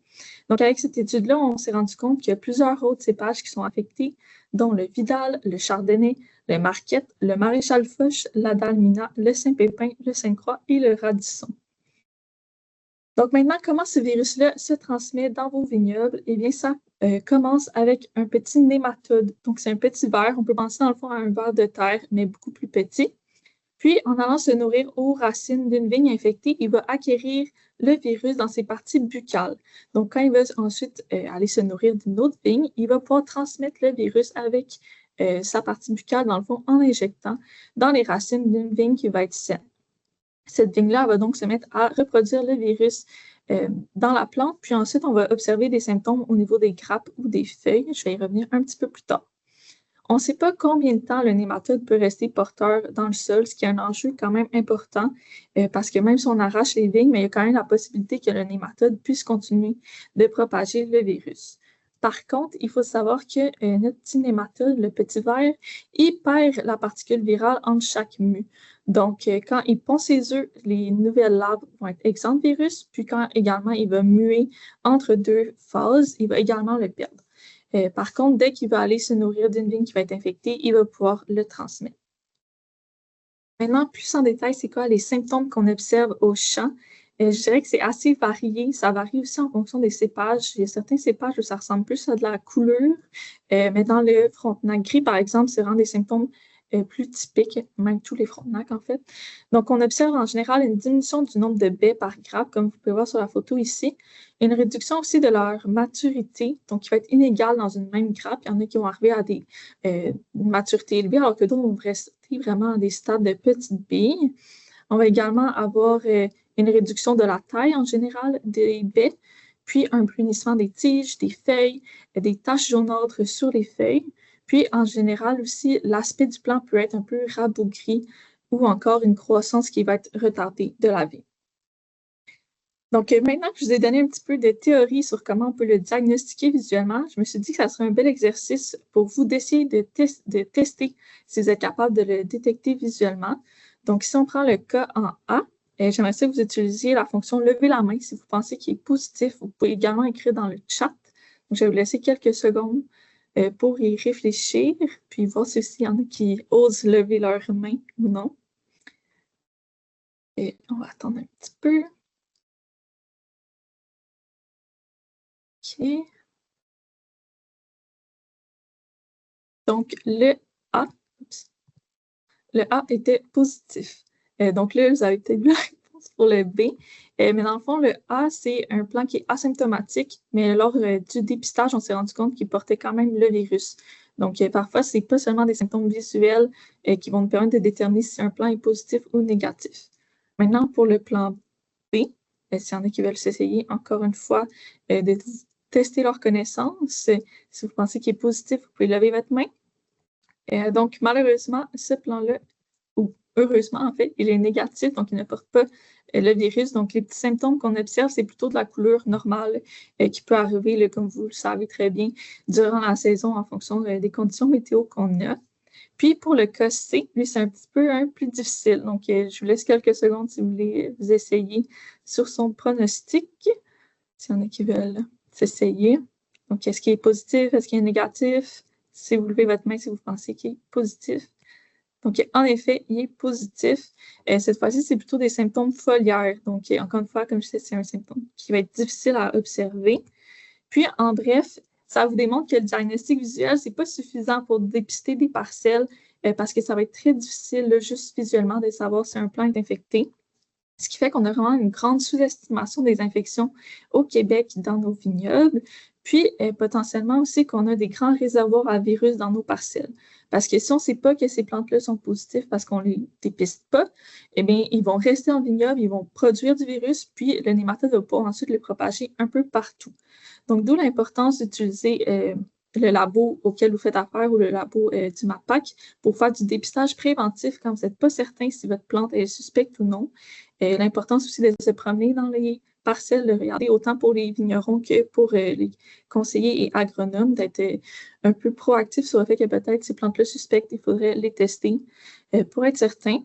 Donc, avec cette étude-là, on s'est rendu compte qu'il y a plusieurs autres cépages qui sont affectés, dont le Vidal, le Chardonnay, le Marquette, le Maréchal Foch, la Dalmina, le Saint-Pépin, le Sainte-Croix et le Radisson. Donc maintenant, comment ce virus-là se transmet dans vos vignobles? Eh bien, ça commence avec un petit nématode. Donc, c'est un petit ver. On peut penser dans le fond à un ver de terre, mais beaucoup plus petit. Puis, en allant se nourrir aux racines d'une vigne infectée, il va acquérir le virus dans ses parties buccales. Donc, quand il va ensuite aller se nourrir d'une autre vigne, il va pouvoir transmettre le virus avec sa partie buccale, dans le fond, en injectant dans les racines d'une vigne qui va être saine. Cette vigne-là va donc se mettre à reproduire le virus dans la plante, puis ensuite, on va observer des symptômes au niveau des grappes ou des feuilles. Je vais y revenir un petit peu plus tard. On ne sait pas combien de temps le nématode peut rester porteur dans le sol, ce qui est un enjeu quand même important, parce que même si on arrache les vignes, mais il y a quand même la possibilité que le nématode puisse continuer de propager le virus. Par contre, il faut savoir que notre petit nématode, le petit ver, il perd la particule virale entre chaque mue. Donc, quand il pond ses œufs, les nouvelles larves vont être exemptes de virus, puis quand également il va muer entre deux phases, il va également le perdre. Par contre, dès qu'il va aller se nourrir d'une vigne qui va être infectée, il va pouvoir le transmettre. Maintenant, plus en détail, c'est quoi les symptômes qu'on observe au champ? Je dirais que c'est assez varié. Ça varie aussi en fonction des cépages. Il y a certains cépages où ça ressemble plus à de la coulure, mais dans le Frontenac gris, par exemple, c'est vraiment des symptômes plus typiques, même tous les Frontenacs en fait. Donc, on observe en général une diminution du nombre de baies par grappe, comme vous pouvez voir sur la photo ici. Une réduction aussi de leur maturité, donc qui va être inégale dans une même grappe. Il y en a qui vont arriver à une maturité élevée, alors que d'autres vont rester vraiment à des stades de petites billes. On va également avoir une réduction de la taille en général des baies, puis un brunissement des tiges, des feuilles, des taches jaunâtres sur les feuilles. Puis, en général aussi, l'aspect du plant peut être un peu rabougri ou encore une croissance qui va être retardée de la vigne. Donc, maintenant que je vous ai donné un petit peu de théorie sur comment on peut le diagnostiquer visuellement, je me suis dit que ça serait un bel exercice pour vous d'essayer de tester si vous êtes capable de le détecter visuellement. Donc, si on prend le cas en A, j'aimerais ça que vous utilisiez la fonction « Lever la main » si vous pensez qu'il est positif. Vous pouvez également écrire dans le chat. Donc, je vais vous laisser quelques secondes pour y réfléchir, puis voir s'il y en a qui osent lever leur main ou non. Et on va attendre un petit peu. OK. Donc, le A était positif. Donc là, vous avez peut-être vu la réponse pour le B. Mais dans le fond, le A, c'est un plant qui est asymptomatique, mais lors du dépistage, on s'est rendu compte qu'il portait quand même le virus. Donc, parfois, ce n'est pas seulement des symptômes visuels qui vont nous permettre de déterminer si un plan est positif ou négatif. Maintenant, pour le plan B, s'il y en a qui veulent s'essayer, encore une fois, de tester leur connaissance. Si vous pensez qu'il est positif, vous pouvez lever votre main. Donc, malheureusement, ce plan-là, ou heureusement, en fait, il est négatif, donc il ne porte pas le virus. Donc, les petits symptômes qu'on observe, c'est plutôt de la couleur normale qui peut arriver, là, comme vous le savez très bien, durant la saison en fonction des conditions météo qu'on a. Puis, pour le cas C, lui, c'est un petit peu plus difficile. Donc, je vous laisse quelques secondes si vous voulez vous essayer sur son pronostic, s'il y en a qui veulent s'essayer. Donc, est-ce qu'il est positif? Est-ce qu'il est négatif? Si vous levez votre main, si vous pensez qu'il est positif. Donc, en effet, il est positif. Cette fois-ci, c'est plutôt des symptômes foliaires. Donc, encore une fois, comme je disais, c'est un symptôme qui va être difficile à observer. Puis, en bref, ça vous démontre que le diagnostic visuel, c'est pas suffisant pour dépister des parcelles parce que ça va être très difficile, là, juste visuellement, de savoir si un plant est infecté. Ce qui fait qu'on a vraiment une grande sous-estimation des infections au Québec dans nos vignobles. Puis, potentiellement aussi qu'on a des grands réservoirs à virus dans nos parcelles. Parce que si on ne sait pas que ces plantes-là sont positives parce qu'on ne les dépiste pas, eh bien, ils vont rester en vignoble, ils vont produire du virus, puis le nématode va pouvoir ensuite le propager un peu partout. Donc, d'où l'importance d'utiliser le labo auquel vous faites affaire ou le labo du MAPAC pour faire du dépistage préventif quand vous n'êtes pas certain si votre plante est suspecte ou non. L'importance aussi de se promener dans les parcelles, de regarder autant pour les vignerons que pour les conseillers et agronomes, d'être un peu proactifs sur le fait que peut-être ces plantes-là suspectes, il faudrait les tester pour être certain.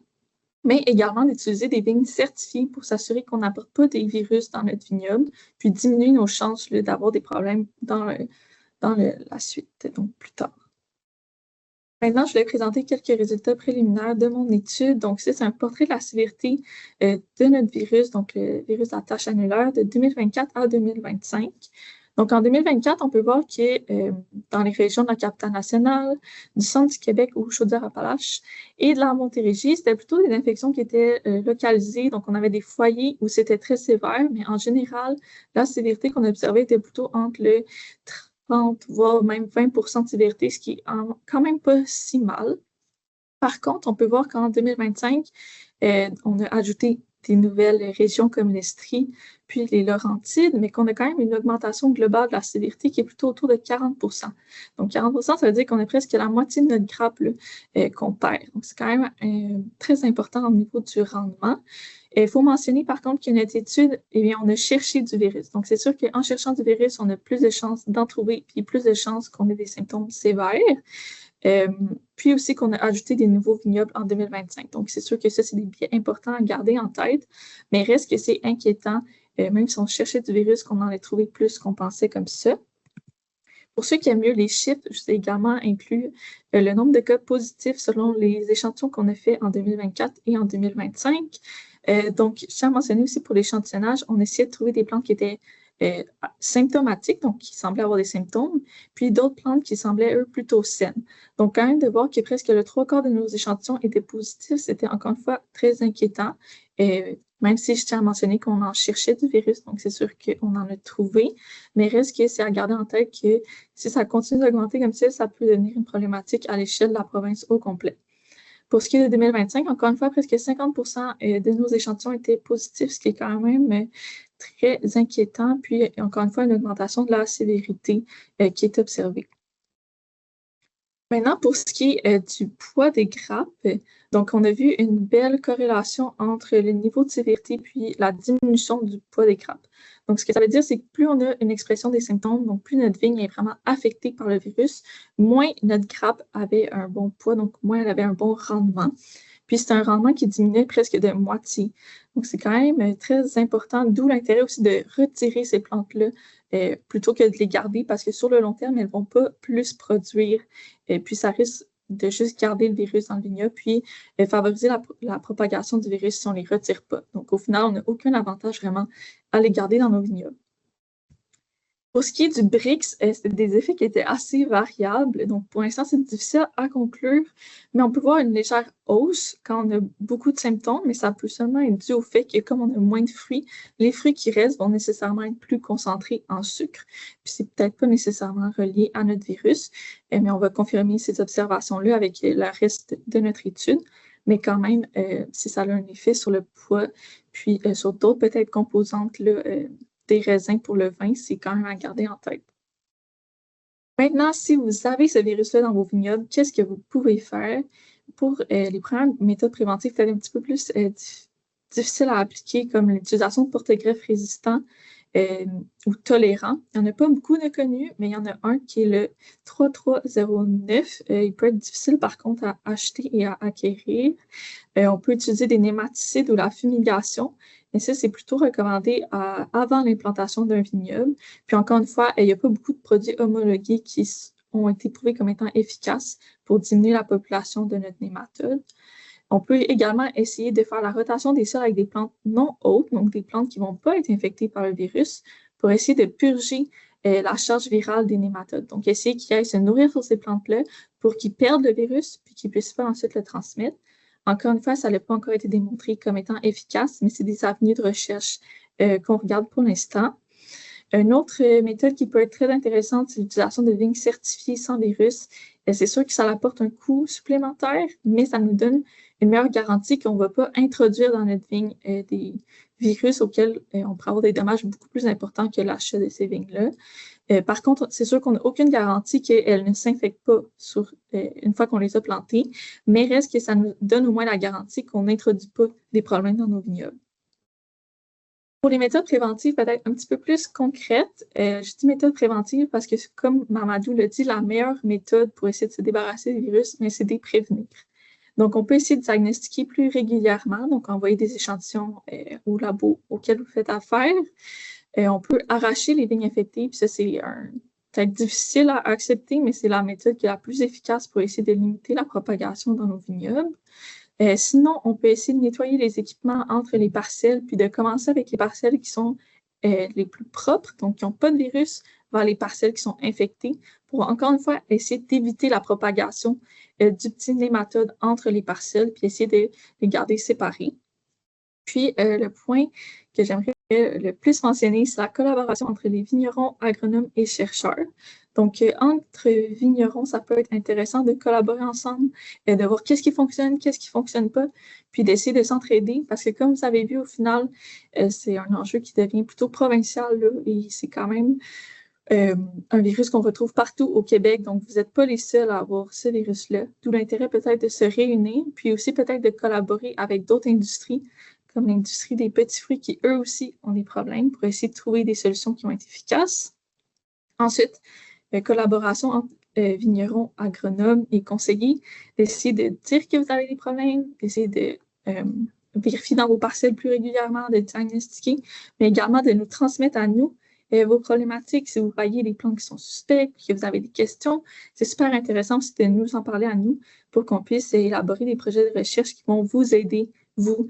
Mais également d'utiliser des vignes certifiées pour s'assurer qu'on n'apporte pas des virus dans notre vignoble, puis diminuer nos chances d'avoir des problèmes dans la suite, donc plus tard. Maintenant, je vais présenter quelques résultats préliminaires de mon étude. Donc, c'est un portrait de la sévérité de notre virus, donc le virus de la tache annulaire de 2024 à 2025. Donc, en 2024, on peut voir que dans les régions de la capitale nationale, du centre du Québec ou Chaudière-Appalaches et de la Montérégie, c'était plutôt des infections qui étaient localisées. Donc, on avait des foyers où c'était très sévère, mais en général, la sévérité qu'on observait était plutôt entre le 30, voire même 20% de sévérité, ce qui est quand même pas si mal. Par contre, on peut voir qu'en 2025, on a ajouté des nouvelles régions comme l'Estrie, puis les Laurentides, mais qu'on a quand même une augmentation globale de la sévérité qui est plutôt autour de 40%. Donc, 40%, ça veut dire qu'on a presque la moitié de notre grappe qu'on perd. Donc, c'est quand même très important au niveau du rendement. Il faut mentionner par contre que notre étude, eh bien, on a cherché du virus. Donc, c'est sûr qu'en cherchant du virus, on a plus de chances d'en trouver, puis plus de chances qu'on ait des symptômes sévères. Puis aussi qu'on a ajouté des nouveaux vignobles en 2025. Donc, c'est sûr que ça, c'est des biais importants à garder en tête, mais reste que c'est inquiétant, même si on cherchait du virus, qu'on en ait trouvé plus qu'on pensait comme ça. Pour ceux qui aiment mieux les chiffres, je vous ai également inclus le nombre de cas positifs selon les échantillons qu'on a fait en 2024 et en 2025. Donc, je tiens à mentionner aussi pour l'échantillonnage, on essayait de trouver des plantes qui étaient symptomatiques, donc qui semblaient avoir des symptômes, puis d'autres plantes qui semblaient, eux, plutôt saines. Donc, quand même, de voir que presque le 3/4 de nos échantillons étaient positifs, c'était encore une fois très inquiétant. Même si je tiens à mentionner qu'on en cherchait du virus, donc c'est sûr qu'on en a trouvé, mais reste que c'est à garder en tête que si ça continue d'augmenter comme ça peut devenir une problématique à l'échelle de la province au complet. Pour ce qui est de 2025, encore une fois, presque 50% de nos échantillons étaient positifs, ce qui est quand même très inquiétant. Puis, encore une fois, une augmentation de la sévérité qui est observée. Maintenant, pour ce qui est du poids des grappes, donc on a vu une belle corrélation entre le niveau de sévérité puis la diminution du poids des grappes. Donc, ce que ça veut dire, c'est que plus on a une expression des symptômes, donc plus notre vigne est vraiment affectée par le virus, moins notre grappe avait un bon poids, donc moins elle avait un bon rendement. Puis, c'est un rendement qui diminuait presque de moitié. Donc, c'est quand même très important, d'où l'intérêt aussi de retirer ces plantes-là plutôt que de les garder parce que sur le long terme, elles ne vont pas plus produire. Et puis, ça risque de juste garder le virus dans le vignoble, puis favoriser la propagation du virus si on ne les retire pas. Donc, au final, on n'a aucun avantage vraiment à les garder dans nos vignobles. Pour ce qui est du BRICS, c'était des effets qui étaient assez variables. Donc, pour l'instant, c'est difficile à conclure, mais on peut voir une légère hausse quand on a beaucoup de symptômes, mais ça peut seulement être dû au fait que comme on a moins de fruits, les fruits qui restent vont nécessairement être plus concentrés en sucre. Puis, c'est peut-être pas nécessairement relié à notre virus, mais on va confirmer ces observations-là avec le reste de notre étude. Mais quand même, si ça a un effet sur le poids, puis sur d'autres peut-être composantes là, des raisins pour le vin, c'est quand même à garder en tête. Maintenant, si vous avez ce virus-là dans vos vignobles, qu'est-ce que vous pouvez faire pour les premières méthodes préventives peut-être un petit peu plus difficiles à appliquer, comme l'utilisation de porte-greffes résistants ou tolérants. Il n'y en a pas beaucoup de connus, mais il y en a un qui est le 3309. Il peut être difficile par contre à acheter et à acquérir. On peut utiliser des nématicides ou la fumigation. Mais ça, c'est plutôt recommandé avant l'implantation d'un vignoble. Puis encore une fois, il n'y a pas beaucoup de produits homologués qui ont été prouvés comme étant efficaces pour diminuer la population de notre nématode. On peut également essayer de faire la rotation des sols avec des plantes non hôtes, donc des plantes qui ne vont pas être infectées par le virus, pour essayer de purger la charge virale des nématodes. Donc, essayer qu'ils aillent se nourrir sur ces plantes-là pour qu'ils perdent le virus puis qu'ils ne puissent pas ensuite le transmettre. Encore une fois, ça n'a pas encore été démontré comme étant efficace, mais c'est des avenues de recherche qu'on regarde pour l'instant. Une autre méthode qui peut être très intéressante, c'est l'utilisation de vignes certifiées sans virus. C'est sûr que ça apporte un coût supplémentaire, mais ça nous donne une meilleure garantie qu'on ne va pas introduire dans notre vigne des virus auxquels on pourrait avoir des dommages beaucoup plus importants que l'achat de ces vignes-là. Par contre, c'est sûr qu'on n'a aucune garantie qu'elles ne s'infectent pas une fois qu'on les a plantées, mais reste que ça nous donne au moins la garantie qu'on n'introduit pas des problèmes dans nos vignobles. Pour les méthodes préventives peut-être un petit peu plus concrètes, je dis méthode préventive parce que, comme Mamadou l'a dit, la meilleure méthode pour essayer de se débarrasser des virus, c'est de les prévenir. Donc, on peut essayer de diagnostiquer plus régulièrement, donc envoyer des échantillons au labo auquel vous faites affaire. On peut arracher les vignes infectées, puis ça, c'est peut-être difficile à accepter, mais c'est la méthode qui est la plus efficace pour essayer de limiter la propagation dans nos vignobles. Sinon, on peut essayer de nettoyer les équipements entre les parcelles, puis de commencer avec les parcelles qui sont les plus propres, donc qui n'ont pas de virus, vers les parcelles qui sont infectées, pour encore une fois essayer d'éviter la propagation du petit nématode entre les parcelles, puis essayer de les garder séparés. Puis, le point que j'aimerais le plus mentionner, c'est la collaboration entre les vignerons, agronomes et chercheurs. Donc, entre vignerons, ça peut être intéressant de collaborer ensemble, de voir qu'est-ce qui fonctionne pas, puis d'essayer de s'entraider, parce que comme vous avez vu, au final, c'est un enjeu qui devient plutôt provincial, là, et c'est quand même un virus qu'on retrouve partout au Québec. Donc, vous n'êtes pas les seuls à avoir ce virus-là. D'où l'intérêt peut-être de se réunir, puis aussi peut-être de collaborer avec d'autres industries, comme l'industrie des petits fruits qui, eux aussi, ont des problèmes pour essayer de trouver des solutions qui vont être efficaces. Ensuite, collaboration entre vignerons, agronomes et conseillers, d'essayer de dire que vous avez des problèmes, d'essayer de vérifier dans vos parcelles plus régulièrement, de diagnostiquer, mais également de nous transmettre à nous vos problématiques. Si vous voyez des plantes qui sont suspectes, que vous avez des questions, c'est super intéressant aussi de nous en parler à nous pour qu'on puisse élaborer des projets de recherche qui vont vous aider, vous,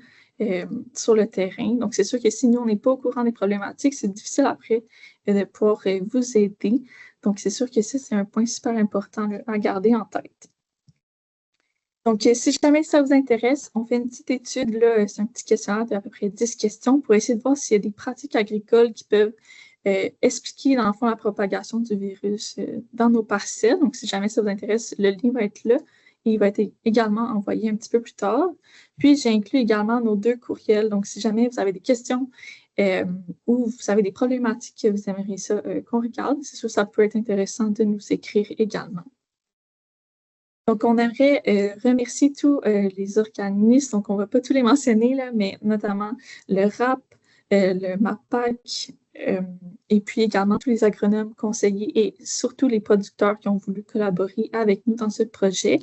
sur le terrain. Donc, c'est sûr que si nous, on n'est pas au courant des problématiques, c'est difficile après de pouvoir vous aider. Donc, c'est sûr que ça, c'est un point super important à garder en tête. Donc, si jamais ça vous intéresse, on fait une petite étude, là, c'est un petit questionnaire d'à peu près 10 questions pour essayer de voir s'il y a des pratiques agricoles qui peuvent expliquer, dans le fond, la propagation du virus dans nos parcelles. Donc, si jamais ça vous intéresse, le lien va être là. Et il va être également envoyé un petit peu plus tard. Puis, j'ai inclus également nos 2 courriels. Donc, si jamais vous avez des questions ou vous avez des problématiques que vous aimeriez ça qu'on regarde, c'est sûr que ça peut être intéressant de nous écrire également. Donc, on aimerait remercier tous les organismes. Donc, on ne va pas tous les mentionner, là, mais notamment le RAP, le MAPAC, et puis également tous les agronomes, conseillers et surtout les producteurs qui ont voulu collaborer avec nous dans ce projet.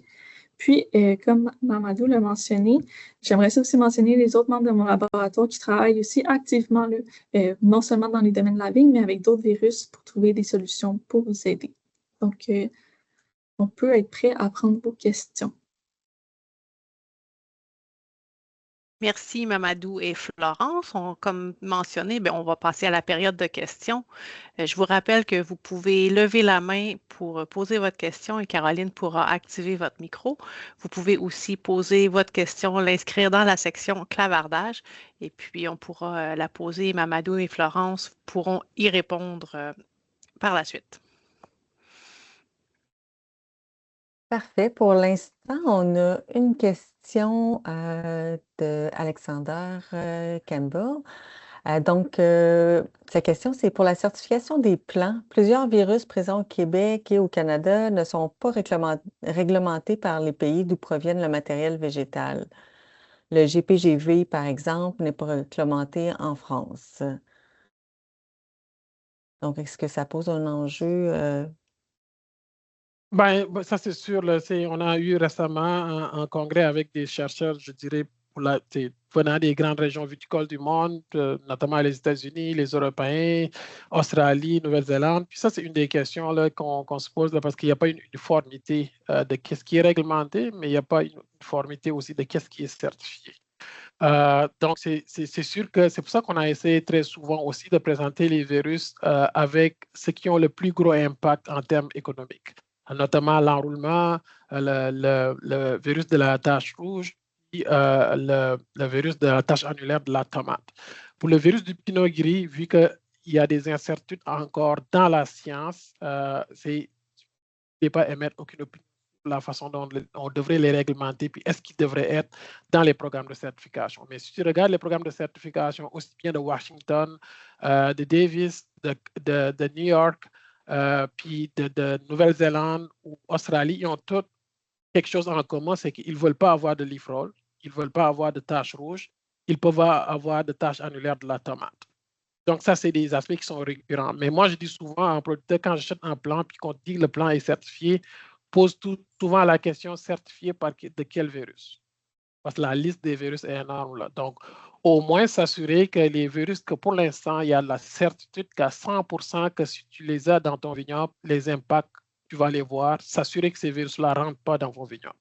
Puis, comme Mamadou l'a mentionné, j'aimerais aussi mentionner les autres membres de mon laboratoire qui travaillent aussi activement, là, non seulement dans les domaines de la vigne, mais avec d'autres virus pour trouver des solutions pour vous aider. Donc, on peut être prêt à prendre vos questions. Merci Mamadou et Florence. Comme mentionné, on va passer à la période de questions. Je vous rappelle que vous pouvez lever la main pour poser votre question et Caroline pourra activer votre micro. Vous pouvez aussi poser votre question, l'inscrire dans la section clavardage et puis on pourra la poser. Mamadou et Florence pourront y répondre par la suite. Parfait. Pour l'instant, on a une question de Alexander Campbell. Donc, sa question, c'est pour la certification des plants. Plusieurs virus présents au Québec et au Canada ne sont pas réglementés par les pays d'où proviennent le matériel végétal. Le GPGV, par exemple, n'est pas réglementé en France. Donc, est-ce que ça pose un enjeu? Ça, c'est sûr. Là, on a eu récemment un congrès avec des chercheurs, je dirais, venant des grandes régions viticoles du monde, notamment les États-Unis, les Européens, Australie, Nouvelle-Zélande. Puis ça, c'est une des questions là, qu'on se pose là, parce qu'il n'y a pas une uniformité de qu'est-ce qui est réglementé, mais il n'y a pas une uniformité aussi de qu'est-ce qui est certifié. Donc, c'est sûr que c'est pour ça qu'on a essayé très souvent aussi de présenter les virus avec ceux qui ont le plus gros impact en termes économiques, notamment l'enroulement, le virus de la tache rouge et le virus de la tache annulaire de la tomate. Pour le virus du pinot gris, vu qu'il y a des incertitudes encore dans la science, c'est ne pas émettre aucune opinion sur la façon dont on devrait les réglementer, puis est-ce qu'ils devraient être dans les programmes de certification. Mais si tu regardes les programmes de certification, aussi bien de Washington, de Davis, de New York, puis de Nouvelle-Zélande ou Australie, ils ont tous quelque chose en commun, c'est qu'ils ne veulent pas avoir de leaf roll, ils ne veulent pas avoir de taches rouges, ils peuvent avoir de taches annulaires de la tomate. Donc, ça, c'est des aspects qui sont récurrents. Mais moi, je dis souvent en producteur, quand j'achète un plan puis qu'on dit que le plan est certifié, pose souvent la question certifié de quel virus? Parce que la liste des virus est énorme. Là. Donc, au moins s'assurer que les virus, que pour l'instant, il y a la certitude qu'à 100% que si tu les as dans ton vignoble, les impacts, tu vas les voir, s'assurer que ces virus-là ne rentrent pas dans vos vignobles.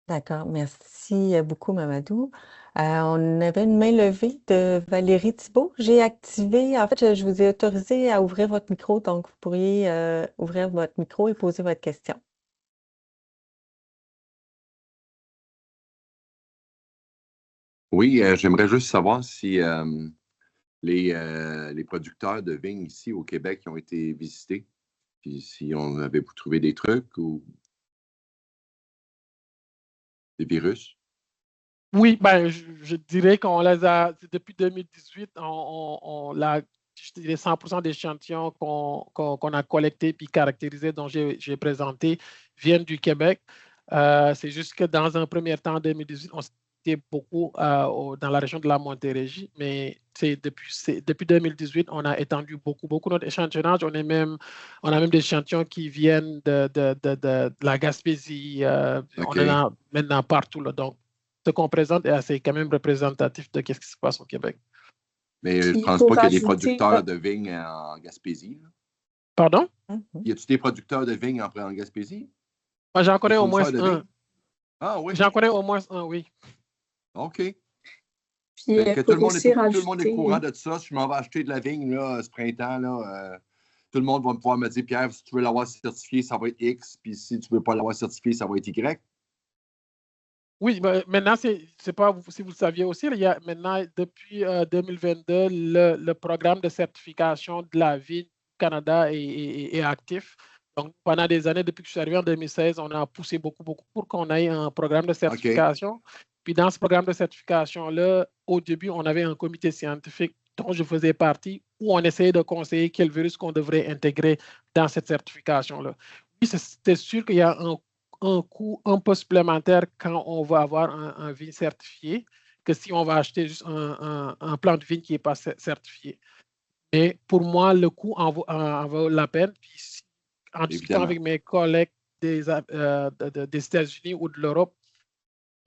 D'accord, merci beaucoup, Mamadou. On avait une main levée de Valérie Thibault. J'ai activé, en fait, je vous ai autorisé à ouvrir votre micro, donc vous pourriez ouvrir votre micro et poser votre question. Oui, j'aimerais juste savoir si les producteurs de vignes ici au Québec ont été visités, puis si on avait trouvé des trucs ou des virus. Oui, je dirais qu'on les a, depuis 2018, je dirais 100% d'échantillons qu'on a collectés puis caractérisés, dont j'ai présenté, viennent du Québec. C'est juste que dans un premier temps, en 2018, on s'était beaucoup dans la région de la Montérégie, mais depuis 2018, on a étendu beaucoup notre échantillonnage. On a même des échantillons qui viennent de la Gaspésie. Okay. On en a maintenant partout. Là, donc, ce qu'on présente est assez quand même représentatif de ce qui se passe au Québec. Mais je ne pense pas qu'il y ait des producteurs de vignes en Gaspésie. Là. Pardon? Y a-t-il des producteurs de vignes en Gaspésie? J'en connais au moins un. Ah oui? J'en connais au moins un, oui. OK. Puis, que tout le monde est au courant de ça. Si je m'en vais acheter de la vigne là, ce printemps, là, tout le monde va pouvoir me dire, Pierre, si tu veux l'avoir certifié, ça va être X, puis si tu ne veux pas l'avoir certifié, ça va être Y. Oui, maintenant, c'est pas si vous le saviez aussi, il y a maintenant, depuis 2022, le programme de certification de la vigne du Canada est actif. Donc, pendant des années, depuis que je suis arrivé en 2016, on a poussé beaucoup pour qu'on ait un programme de certification. Okay. Puis, dans ce programme de certification-là, au début, on avait un comité scientifique dont je faisais partie, où on essayait de conseiller quel virus qu'on devrait intégrer dans cette certification-là. Oui, c'est sûr qu'il y a un coût un peu supplémentaire quand on va avoir un vin certifié que si on va acheter juste un plant de vigne qui n'est pas certifié. Mais pour moi, le coût en vaut la peine. Puis, en discutant avec mes collègues des États-Unis ou de l'Europe,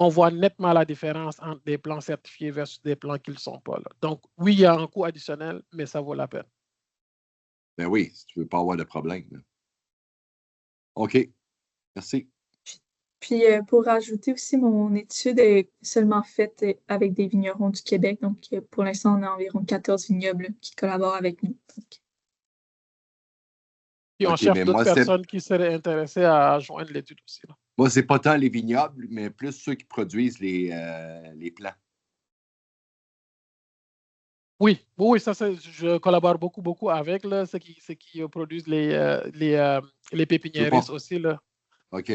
on voit nettement la différence entre des plants certifiés versus des plants qui ne le sont pas. Là. Donc, oui, il y a un coût additionnel, mais ça vaut la peine. Ben oui, si tu ne veux pas avoir de problème. Là. OK. Merci. Puis pour rajouter aussi, mon étude est seulement faite avec des vignerons du Québec. Donc pour l'instant, on a environ 14 vignobles qui collaborent avec nous. Puis on OK, cherche mais d'autres moi, c'est personnes qui seraient intéressées à joindre l'étude aussi, là. moi, c'est pas tant les vignobles, mais plus ceux qui produisent les plants. Oui, oui, ça, je collabore beaucoup avec là, ceux qui produisent les pépiniéristes aussi, là. OK.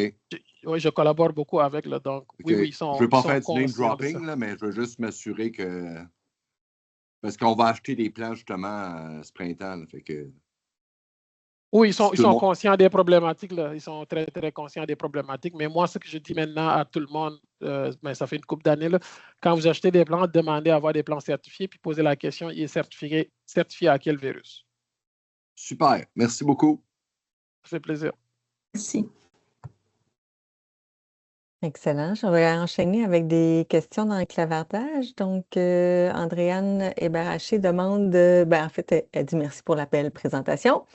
Oui, je collabore beaucoup avec, là, donc oui, OK. ils Je sont, veux pas ils sont faire du name conscients de ça. dropping, là, mais je veux juste m'assurer que. Parce qu'on va acheter des plants justement ce printemps. Là, fait que Oui, si ils tout le sont monde. conscients des problématiques, là. Ils sont très, très conscients des problématiques. Mais moi, ce que je dis maintenant à tout le monde, ben, ça fait une couple d'années, là, quand vous achetez des plants, demandez à avoir des plants certifiés, puis posez la question, il est certifié à quel virus? Super. Merci beaucoup. Ça fait plaisir. Merci. Excellent. Je vais enchaîner avec des questions dans le clavardage. Donc, Andréane Ebaraché demande, en fait, elle dit merci pour l'appel présentation.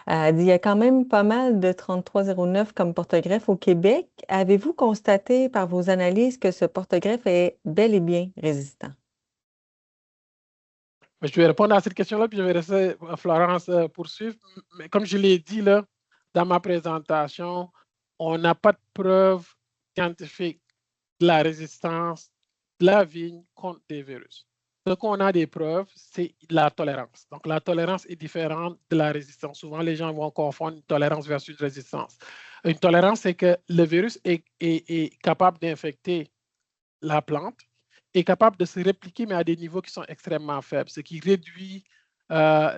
Elle dit, il y a quand même pas mal de 3309 comme porte-greffe au Québec. Avez-vous constaté par vos analyses que ce porte-greffe est bel et bien résistant? Mais je vais répondre à cette question-là, puis je vais laisser Florence poursuivre. Mais comme je l'ai dit là, dans ma présentation, on n'a pas de preuve scientifique de la résistance de la vigne contre des virus. Ce qu'on a des preuves, c'est la tolérance. Donc, la tolérance est différente de la résistance. Souvent, les gens vont confondre une tolérance versus une résistance. Une tolérance, c'est que le virus est capable d'infecter la plante, est capable de se répliquer, mais à des niveaux qui sont extrêmement faibles, ce qui réduit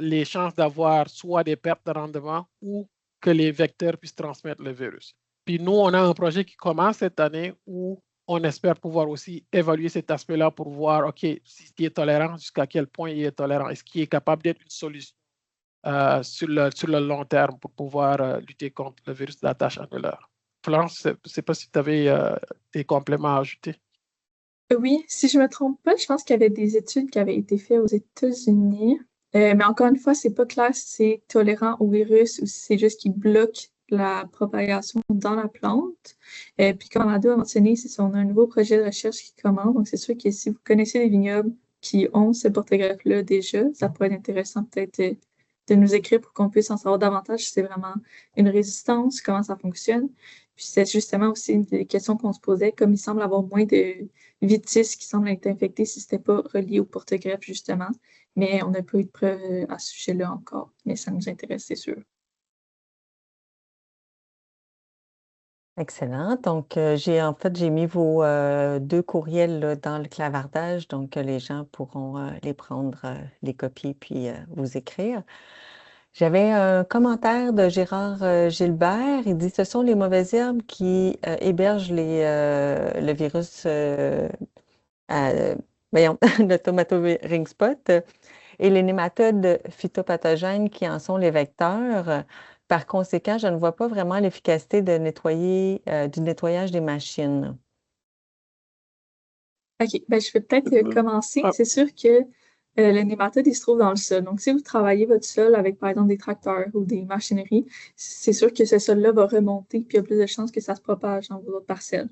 les chances d'avoir soit des pertes de rendement ou que les vecteurs puissent transmettre le virus. Puis nous, on a un projet qui commence cette année où on espère pouvoir aussi évaluer cet aspect-là pour voir, OK, s'il est tolérant, jusqu'à quel point il est tolérant. Est-ce qu'il est capable d'être une solution sur le long terme pour pouvoir lutter contre le virus de la tache annulaire? Florence, je ne sais pas si tu avais des compléments à ajouter. Oui, si je me trompe pas, je pense qu'il y avait des études qui avaient été faites aux États-Unis. Mais encore une fois, c'est pas clair si c'est tolérant au virus ou si c'est juste qu'il bloque la propagation dans la plante. Puis comme Amado a mentionné, on a un nouveau projet de recherche qui commence. Donc c'est sûr que si vous connaissez des vignobles qui ont ce porte-greffe-là déjà, ça pourrait être intéressant peut-être de nous écrire pour qu'on puisse en savoir davantage si c'est vraiment une résistance, comment ça fonctionne. Puis c'est justement aussi une des questions qu'on se posait, comme il semble avoir moins de vitis qui semblent être infectés si ce n'était pas relié au porte-greffe, justement. Mais on n'a pas eu de preuves à ce sujet-là encore. Mais ça nous intéresse, c'est sûr. Excellent. Donc, j'ai mis vos 2 courriels là, dans le clavardage, donc les gens pourront les prendre, les copier, puis vous écrire. J'avais un commentaire de Gérard Gilbert. Il dit, ce sont les mauvaises herbes qui hébergent le virus, le tomato ring spot et les nématodes phytopathogènes qui en sont les vecteurs. Par conséquent, je ne vois pas vraiment l'efficacité du nettoyage des machines. OK, je vais peut-être commencer. C'est sûr que le nématode, il se trouve dans le sol. Donc, si vous travaillez votre sol avec, par exemple, des tracteurs ou des machineries, c'est sûr que ce sol-là va remonter, puis il y a plus de chances que ça se propage dans vos autres parcelles.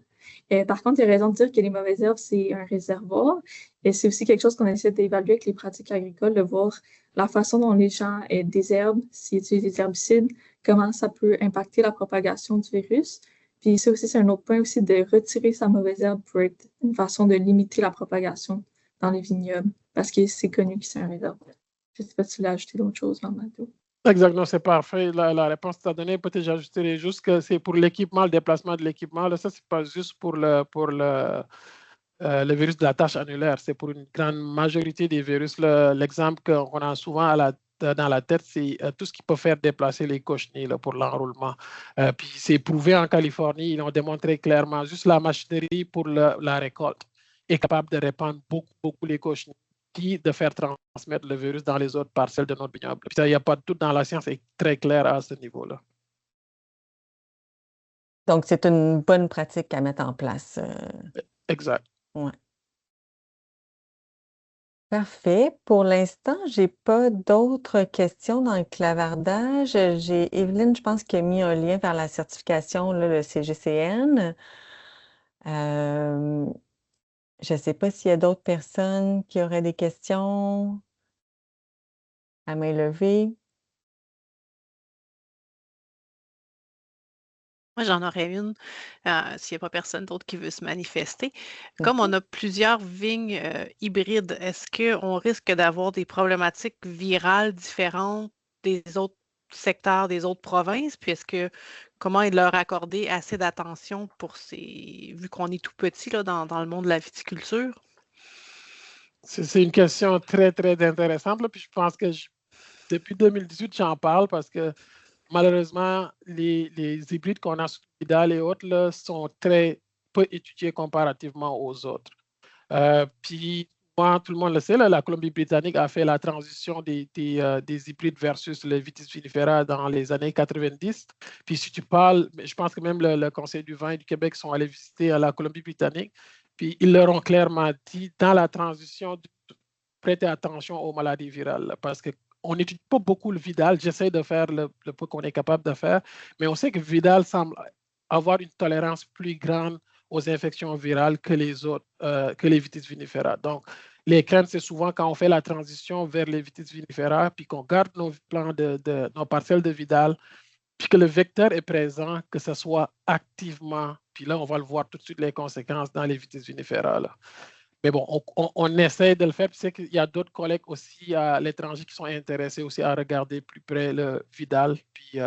Par contre, il y a raison de dire que les mauvaises herbes, c'est un réservoir. Et c'est aussi quelque chose qu'on essaie d'évaluer avec les pratiques agricoles, de voir la façon dont les gens désherbent, s'ils utilisent des herbicides, comment ça peut impacter la propagation du virus. Puis ça aussi, c'est un autre point aussi de retirer sa mauvaise herbe pour être une façon de limiter la propagation dans les vignobles, parce que c'est connu que c'est un réservoir. Je ne sais pas si tu voulais ajouter d'autres choses, Mamadou. Exactement, c'est parfait. La réponse que tu as donnée, peut-être j'ajouterai juste que c'est pour l'équipement, le déplacement de l'équipement. Là, ça, c'est pas juste pour le virus de la tache annulaire, c'est pour une grande majorité des virus. L'exemple qu'on a souvent dans la tête, c'est tout ce qui peut faire déplacer les cochenilles là, pour l'enroulement. Puis c'est prouvé en Californie, ils ont démontré clairement, juste la machinerie pour la récolte est capable de répandre beaucoup les cochenilles, de faire transmettre le virus dans les autres parcelles de notre vignoble. Puis il n'y a pas tout dans la science, c'est très clair à ce niveau-là. Donc, c'est une bonne pratique à mettre en place. Exact. Ouais. Parfait. Pour l'instant, je n'ai pas d'autres questions dans le clavardage. J'ai Evelyne, je pense, qui a mis un lien vers la certification, là, le CGCN. Je ne sais pas s'il y a d'autres personnes qui auraient des questions à main levée. Moi, j'en aurais une, s'il n'y a pas personne d'autre qui veut se manifester. Comme on a plusieurs vignes hybrides, est-ce qu'on risque d'avoir des problématiques virales différentes des autres secteurs, des autres provinces? Puis comment leur accorder assez d'attention pour vu qu'on est tout petit là, dans le monde de la viticulture? C'est une question très, très intéressante. Là, puis je pense que depuis 2018, j'en parle parce que malheureusement, les hybrides qu'on a sous Vidal et autres là, sont très peu étudiés comparativement aux autres. Puis, tout le monde le sait, là, la Colombie-Britannique a fait la transition des hybrides versus les Vitis vinifera dans les années 90. Puis, si tu parles, je pense que même le Conseil du vin et du Québec sont allés visiter la Colombie-Britannique. Puis, ils leur ont clairement dit, dans la transition, de prêter attention aux maladies virales, là, parce qu'on n'étudie pas beaucoup le Vidal. J'essaie de faire le peu qu'on est capable de faire, mais on sait que Vidal semble avoir une tolérance plus grande aux infections virales que les autres, que les Vitis vinifera. Donc, les craintes, c'est souvent quand on fait la transition vers les Vitis vinifera, puis qu'on garde nos plants nos parcelles de Vidal, puis que le vecteur est présent, que ce soit activement. Puis là, on va le voir tout de suite les conséquences dans les Vitis vinifera. Là. Mais bon, on essaie de le faire. Puis c'est qu'il y a d'autres collègues aussi à l'étranger qui sont intéressés aussi à regarder plus près le Vidal, puis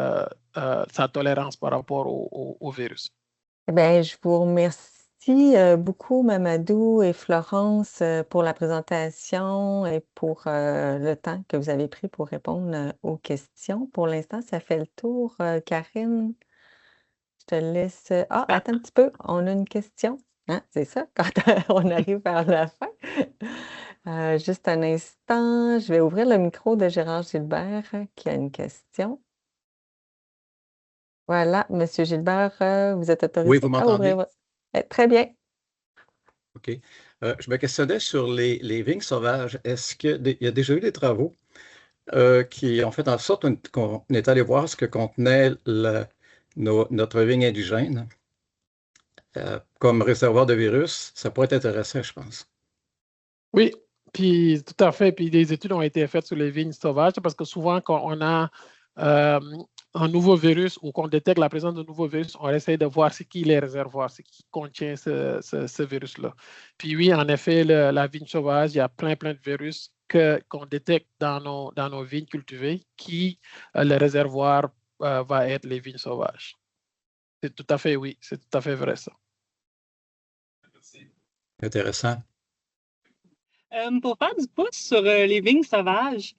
sa tolérance par rapport au virus. Eh bien, je vous remercie beaucoup, Mamadou et Florence, pour la présentation et pour le temps que vous avez pris pour répondre aux questions. Pour l'instant, ça fait le tour. Karine, je te laisse. Ah, attends un petit peu, on a une question. Hein, c'est ça, quand on arrive vers la fin. Juste un instant, je vais ouvrir le micro de Gérard Gilbert qui a une question. Voilà, Monsieur Gilbert, vous êtes autorisé Oui, vous m'entendez? à ouvrir. Très bien. OK. Je me questionnais sur les vignes sauvages. Est-ce qu'il y a déjà eu des travaux qui ont fait en sorte qu'on est allé voir ce que contenait notre vigne indigène comme réservoir de virus? Ça pourrait être intéressant, je pense. Oui, puis tout à fait. Puis des études ont été faites sur les vignes sauvages parce que souvent, quand on a un nouveau virus ou qu'on détecte la présence de nouveaux virus, on essaie de voir ce qui les réservoirs, ce qui contient ce virus-là. Puis oui, en effet, la vigne sauvage, il y a plein de virus qu'on détecte dans nos vignes cultivées qui, le réservoir va être les vignes sauvages. C'est tout à fait, oui, c'est tout à fait vrai ça. Intéressant. Pour faire du pouce sur les vignes sauvages,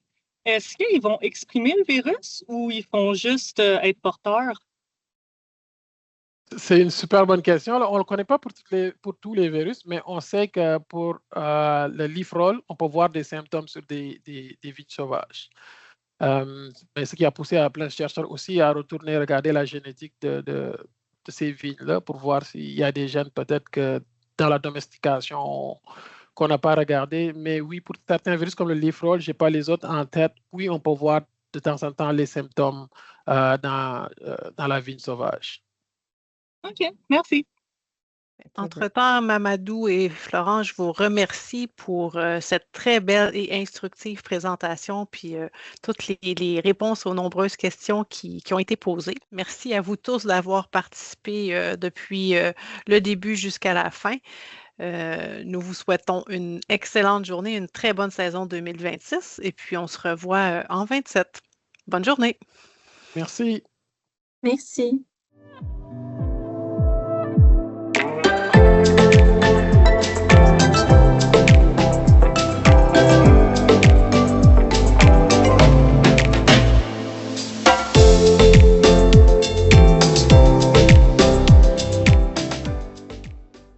est-ce qu'ils vont exprimer le virus ou ils font juste être porteurs? C'est une super bonne question. Là, on ne le connaît pas pour tous les virus, mais on sait que pour le leaf roll, on peut voir des symptômes sur des vignes sauvages. Mais ce qui a poussé à plein de chercheurs aussi à retourner regarder la génétique de ces vignes-là pour voir s'il y a des gènes peut-être que dans la domestication qu'on n'a pas regardé. Mais oui, pour certains virus comme le leaf roll, je n'ai pas les autres en tête. Oui, on peut voir de temps en temps les symptômes dans la vigne sauvage. OK, merci. Entre-temps, Mamadou et Florent, je vous remercie pour cette très belle et instructive présentation, puis toutes les réponses aux nombreuses questions qui ont été posées. Merci à vous tous d'avoir participé depuis le début jusqu'à la fin. Nous vous souhaitons une excellente journée, une très bonne saison 2026, et puis on se revoit en 27. Bonne journée. Merci. Merci.